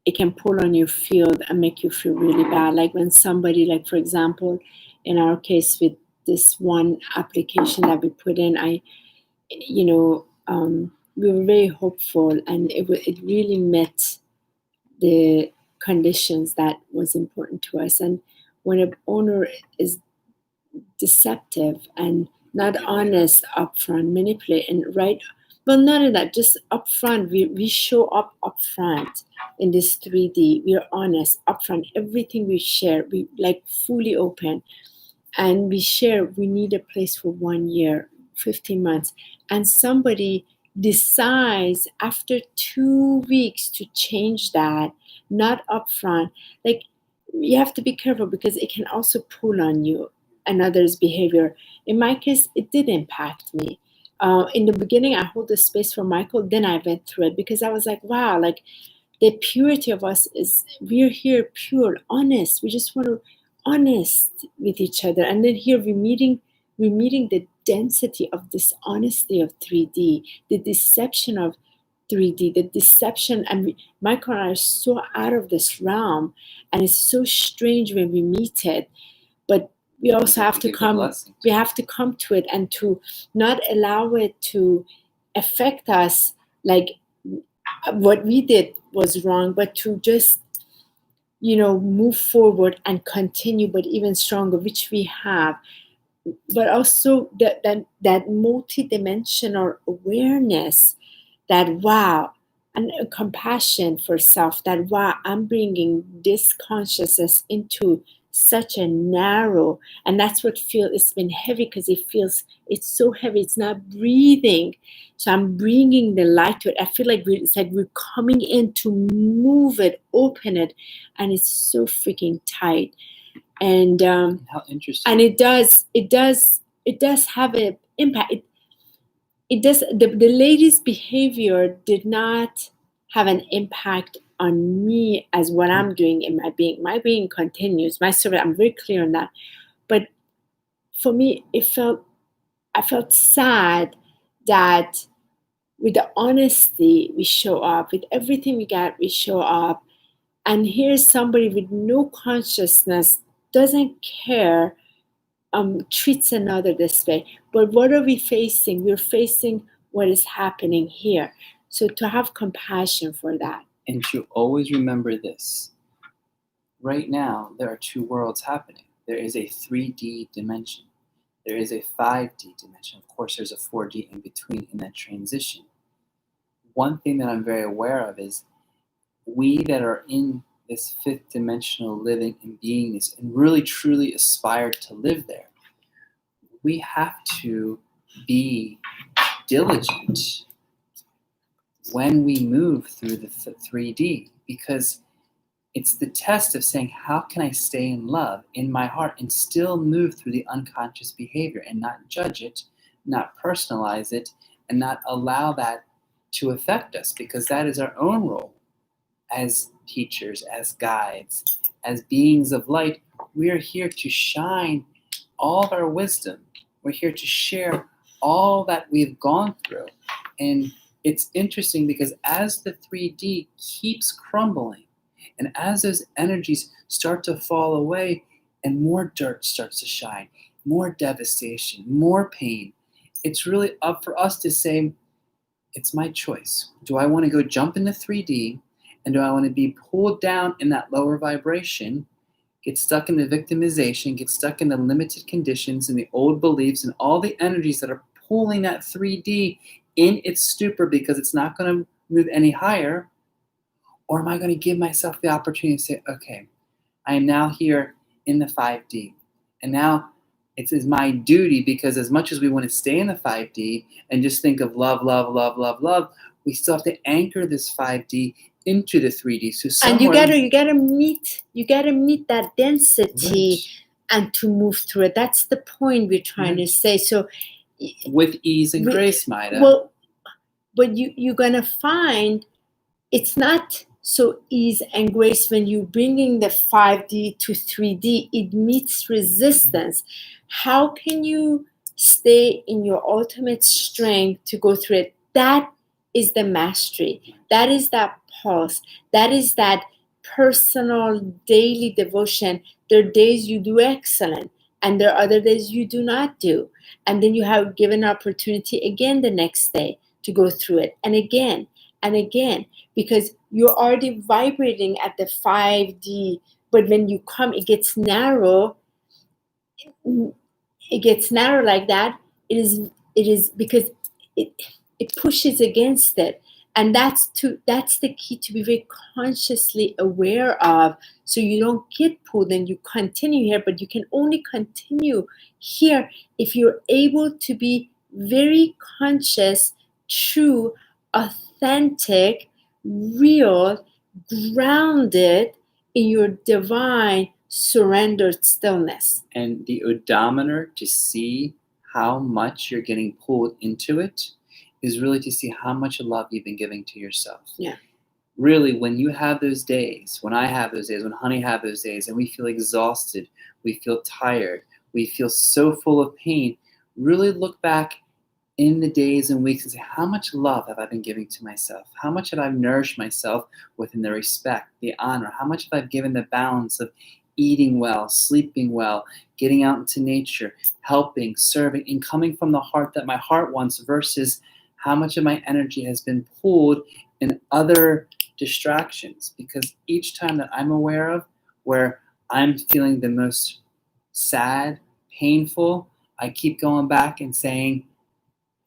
it can pull on your field and make you feel really bad. Like when somebody, like for example, in our case with this one application that we put in, we were very hopeful, and it really met the conditions that was important to us. And when an owner is deceptive and not honest upfront, manipulating, right? Well, none of that. Just upfront, we show up upfront in this 3D. We are honest upfront. Everything we share, we like fully open, and we share. We need a place for 1 year, 15 months, and somebody decides after 2 weeks to change that, not upfront. Like, you have to be careful because it can also pull on you another's behavior. In my case, it did impact me. In the beginning, I hold the space for Michael. Then I went through it because I was like, wow, like the purity of us is, we're here pure, honest. We just want to honest with each other. And then here we're meeting the density of this honesty of 3D, the deception of 3D, the deception. And Michael and I are so out of this realm, and it's so strange when we meet it. But we also have to come. We have to come to it and to not allow it to affect us. Like what we did was wrong, but to just, move forward and continue, but even stronger, which we have. But also that multi-dimensional awareness, that wow, and compassion for self. That wow, I'm bringing this consciousness into such a narrow, and that's what it's been heavy, because it's so heavy, it's not breathing. So I'm bringing the light to it. I feel like it's like we're coming in to move it, open it, and it's so freaking tight. And how interesting. And it does have an impact. It does. The lady's behavior did not have an impact on me as what I'm doing in my being. My being continues. My service, I'm very clear on that. But for me, I felt sad that with the honesty we show up, with everything we got, we show up. And here's somebody with no consciousness, doesn't care, treats another this way. But what are we facing? We're facing what is happening here. So to have compassion for that. And to always remember this. Right now, there are two worlds happening. There is a 3D dimension. There is a 5D dimension. Of course, there's a 4D in between in that transition. One thing that I'm very aware of is we that are in this fifth dimensional living and beingness and really truly aspire to live there, we have to be diligent when we move through the 3D, because it's the test of saying, how can I stay in love in my heart and still move through the unconscious behavior and not judge it, not personalize it, and not allow that to affect us, because that is our own role as teachers, as guides, as beings of light. We are here to shine all of our wisdom. We're here to share all that we've gone through. And it's interesting because as the 3D keeps crumbling, and as those energies start to fall away and more dirt starts to shine, more devastation, more pain, it's really up for us to say, it's my choice. Do I want to go jump into 3D, and do I want to be pulled down in that lower vibration, get stuck in the victimization, get stuck in the limited conditions and the old beliefs and all the energies that are pulling that 3D in its stupor because it's not going to move any higher? Or am I going to give myself the opportunity to say, okay, I am now here in the 5D. And now it is my duty, because as much as we want to stay in the 5D and just think of love, love, love, love, love, we still have to anchor this 5D into the 3D. So and you gotta meet that density, right, and to move through it. That's the point we're trying to say. So with ease and grace, Maida. Well, but you're gonna find it's not so ease and grace when you're bringing the 5D to 3D. It meets resistance. How can you stay in your ultimate strength to go through it? That is the mastery. That is that pulse. That is that personal daily devotion. There are days you do excellent, and there are other days you do not do. And then you have given opportunity again the next day to go through it, and again, because you're already vibrating at the 5D. But when you come, it gets narrow. It gets narrow like that. It is because it pushes against it. And that's the key, to be very consciously aware of, so you don't get pulled and you continue here. But you can only continue here if you're able to be very conscious, true, authentic, real, grounded in your divine surrendered stillness. And the odometer to see how much you're getting pulled into it is really to see how much love you've been giving to yourself. Yeah. Really, when you have those days, when I have those days, when Honey have those days, and we feel exhausted, we feel tired, we feel so full of pain, really look back in the days and weeks and say, how much love have I been giving to myself? How much have I nourished myself within the respect, the honor? How much have I given the balance of eating well, sleeping well, getting out into nature, helping, serving, and coming from the heart that my heart wants, versus how much of my energy has been pulled in other distractions? Because each time that I'm aware of where I'm feeling the most sad, painful, I keep going back and saying,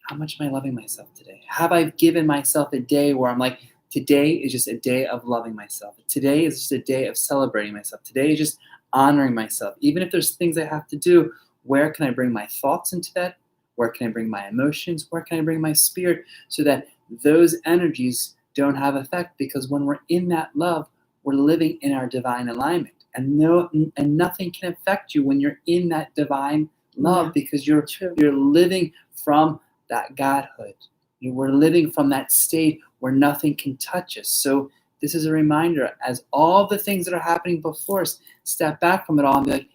how much am I loving myself today? Have I given myself a day where I'm like, today is just a day of loving myself. Today is just a day of celebrating myself. Today is just honoring myself. Even if there's things I have to do, where can I bring my thoughts into that? Where can I bring my emotions? Where can I bring my spirit, so that those energies don't have effect? Because when we're in that love, we're living in our divine alignment. And nothing can affect you when you're in that divine love, because you're living from that Godhood. We're living from that state where nothing can touch us. So this is a reminder, as all the things that are happening before us, step back from it all and be like,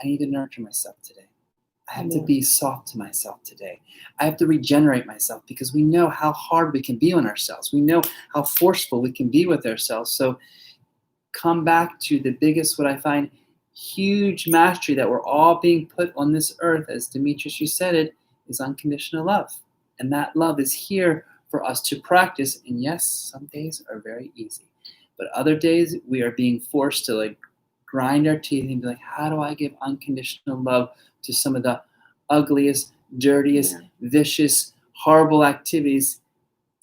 I need to nurture myself today. I have to be soft to myself today. I have to regenerate myself, because we know how hard we can be on ourselves. We know how forceful we can be with ourselves. So come back to the biggest, what I find, huge mastery that we're all being put on this earth, as Demetrius, you said it, is unconditional love. And that love is here for us to practice. And yes, some days are very easy, but other days we are being forced to like grind our teeth and be like, how do I give unconditional love to some of the ugliest, dirtiest, vicious, horrible activities?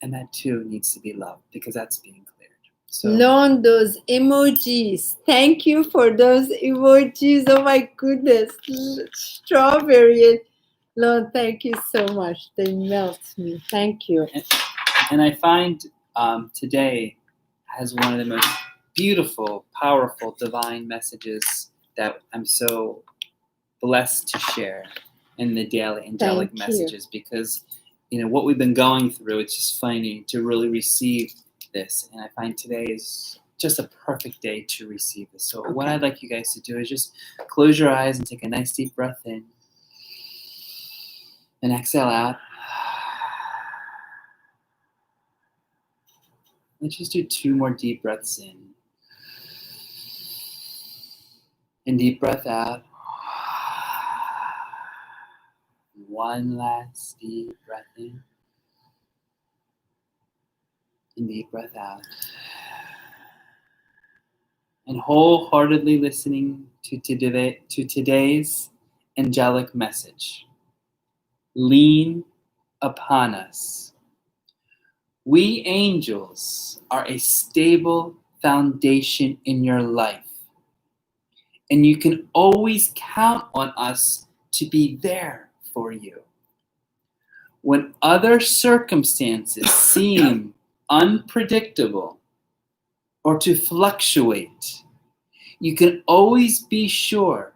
And that too needs to be loved, because that's being cleared. So Learn those emojis. Thank you for those emojis. Oh my goodness. Strawberry. Lord, thank you so much. They melt me. Thank you. and I find today has one of the most beautiful, powerful, divine messages that I'm so blessed to share in the daily angelic messages, because what we've been going through, it's just funny to really receive this. And I find today is just a perfect day to receive this. So what I'd like you guys to do is just close your eyes and take a nice deep breath in and exhale out. Let's just do 2 more deep breaths in. And deep breath out. 1 last deep breath in. And deep breath out. And wholeheartedly listening to today's angelic message. Lean upon us. We angels are a stable foundation in your life. And you can always count on us to be there for you. When other circumstances seem unpredictable or to fluctuate, you can always be sure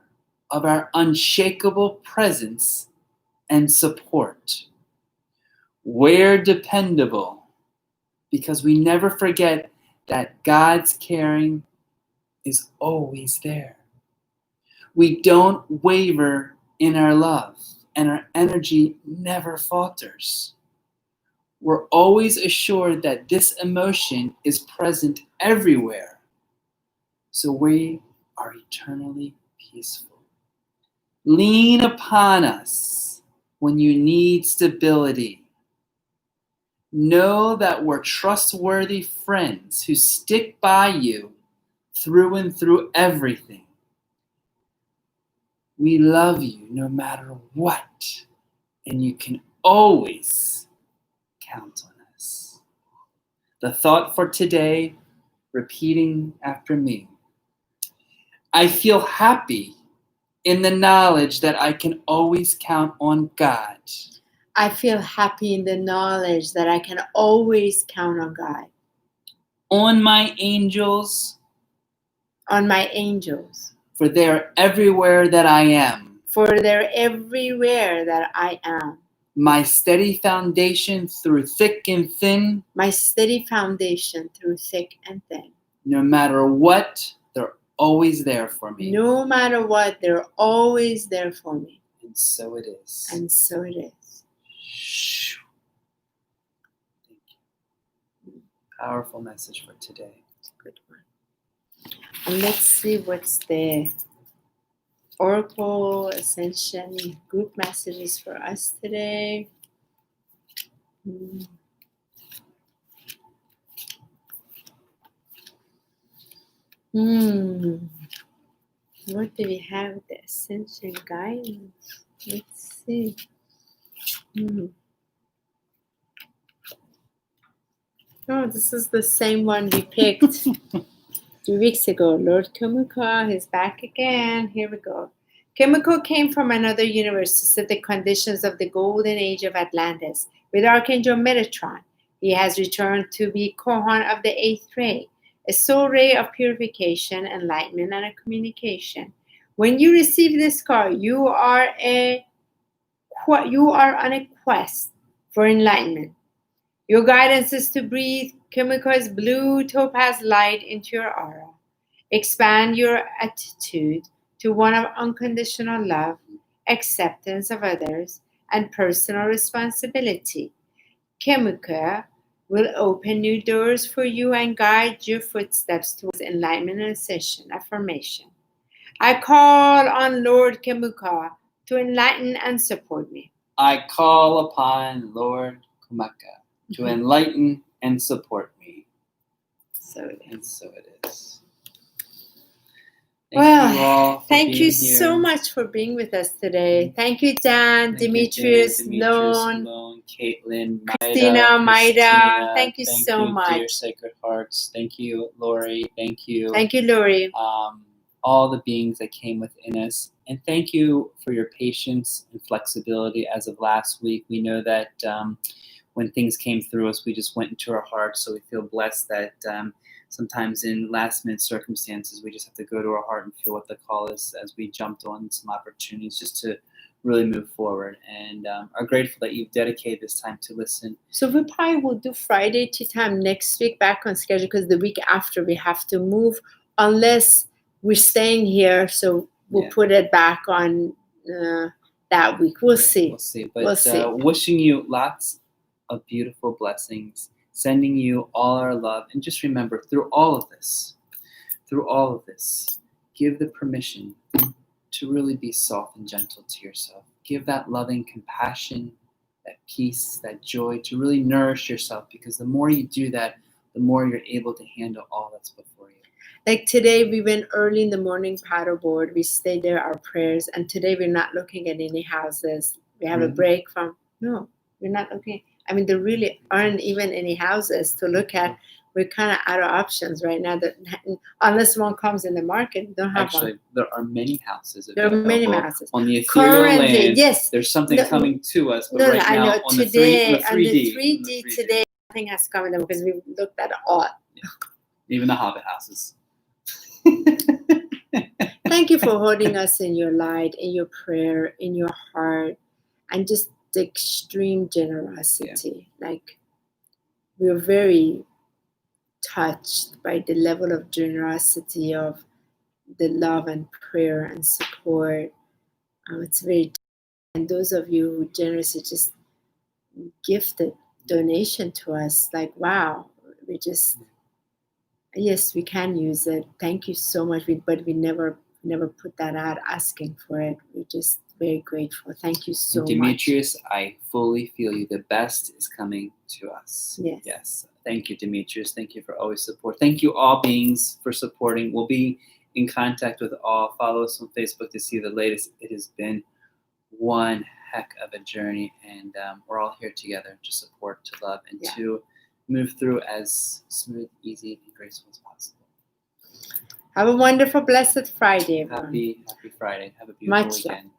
of our unshakable presence and support. We're dependable because we never forget that God's caring is always there. We don't waver in our love, and our energy never falters. We're always assured that this emotion is present everywhere, so we are eternally peaceful. Lean upon us when you need stability. Know that we're trustworthy friends who stick by you through and through everything. We love you no matter what, and you can always count on us. The thought for today, repeating after me. I feel happy in the knowledge that I can always count on God. I feel happy in the knowledge that I can always count on God. On my angels. On my angels. For they are everywhere that I am. For they're everywhere that I am. My steady foundation through thick and thin. My steady foundation through thick and thin. No matter what, they're always there for me. No matter what, they're always there for me. And so it is. And so it is. Thank you. Powerful message for today. It's a good one. And let's see what's the Oracle Ascension group messages for us today. What do we have? The Ascension guidance. Let's see. Oh, this is the same one we picked 2 weeks ago. Lord Kimiko is back again. Here we go. Kimiko came from another universe to set the conditions of the golden age of Atlantis with Archangel Metatron. He has returned to be Kohan of the 8th ray, a soul ray of purification, enlightenment, and a communication. When you receive this card, you are on a quest for enlightenment. Your guidance is to breathe Kimiko's blue topaz light into your aura. Expand your attitude to one of unconditional love, acceptance of others, and personal responsibility. Kimiko will open new doors for you and guide your footsteps towards enlightenment and ascension. Affirmation. I call on Lord Kimiko to enlighten and support me. I call upon Lord Kumaka to enlighten and support me. So it is. And so it is. Thank you so much for being with us today. Thank you, Dan, Demetrius, Lone, Caitlin, Christina, Maida. Thank you so much. Dear Sacred Hearts. Thank you, Lori. Thank you. Thank you, Lori. All the beings that came within us. And thank you for your patience and flexibility as of last week. We know that when things came through us, we just went into our hearts. So we feel blessed that sometimes in last minute circumstances, we just have to go to our heart and feel what the call is as we jumped on some opportunities just to really move forward, and are grateful that you've dedicated this time to listen. So we probably will do Friday tea time next week back on schedule, because the week after we have to move, unless we're staying here. So we'll put it back on that week. We'll see. We'll see. But wishing you lots of beautiful blessings, sending you all our love. And just remember, through all of this, give the permission to really be soft and gentle to yourself. Give that loving compassion, that peace, that joy, to really nourish yourself, because the more you do that, the more you're able to handle all that's before you. Like today, we went early in the morning paddleboard. We stayed there, our prayers. And today we're not looking at any houses. We have a break from, no, we're not looking. I mean, there really aren't even any houses to look at. We're kind of out of options right now. That unless one comes in the market, we don't have Actually, one. there are many houses. There are many houses. On the ethereal land, yes. There's something coming to us. But right now, on today, the 3D, on the 3D today, nothing has come in them because we looked at all. Yeah. Even the Hobbit houses. Thank you for holding us in your light, in your prayer, in your heart, and just the extreme generosity. Yeah. Like, we're very touched by the level of generosity of the love and prayer and support. It's very, and those of you who generously just gifted donation to us, like, wow, we just, yes, we can use it. Thank you so much. But we never put that out asking for it. We're just very grateful. Thank you so much. Demetrius, I fully feel you. The best is coming to us. Yes. Yes. Thank you, Demetrius. Thank you for always support. Thank you, all beings, for supporting. We'll be in contact with all. Follow us on Facebook to see the latest. It has been one heck of a journey, and we're all here together to support, to love, and to move through as smooth, easy, and graceful as possible. Have a wonderful, blessed Friday, everyone. Happy Friday. Have a beautiful weekend.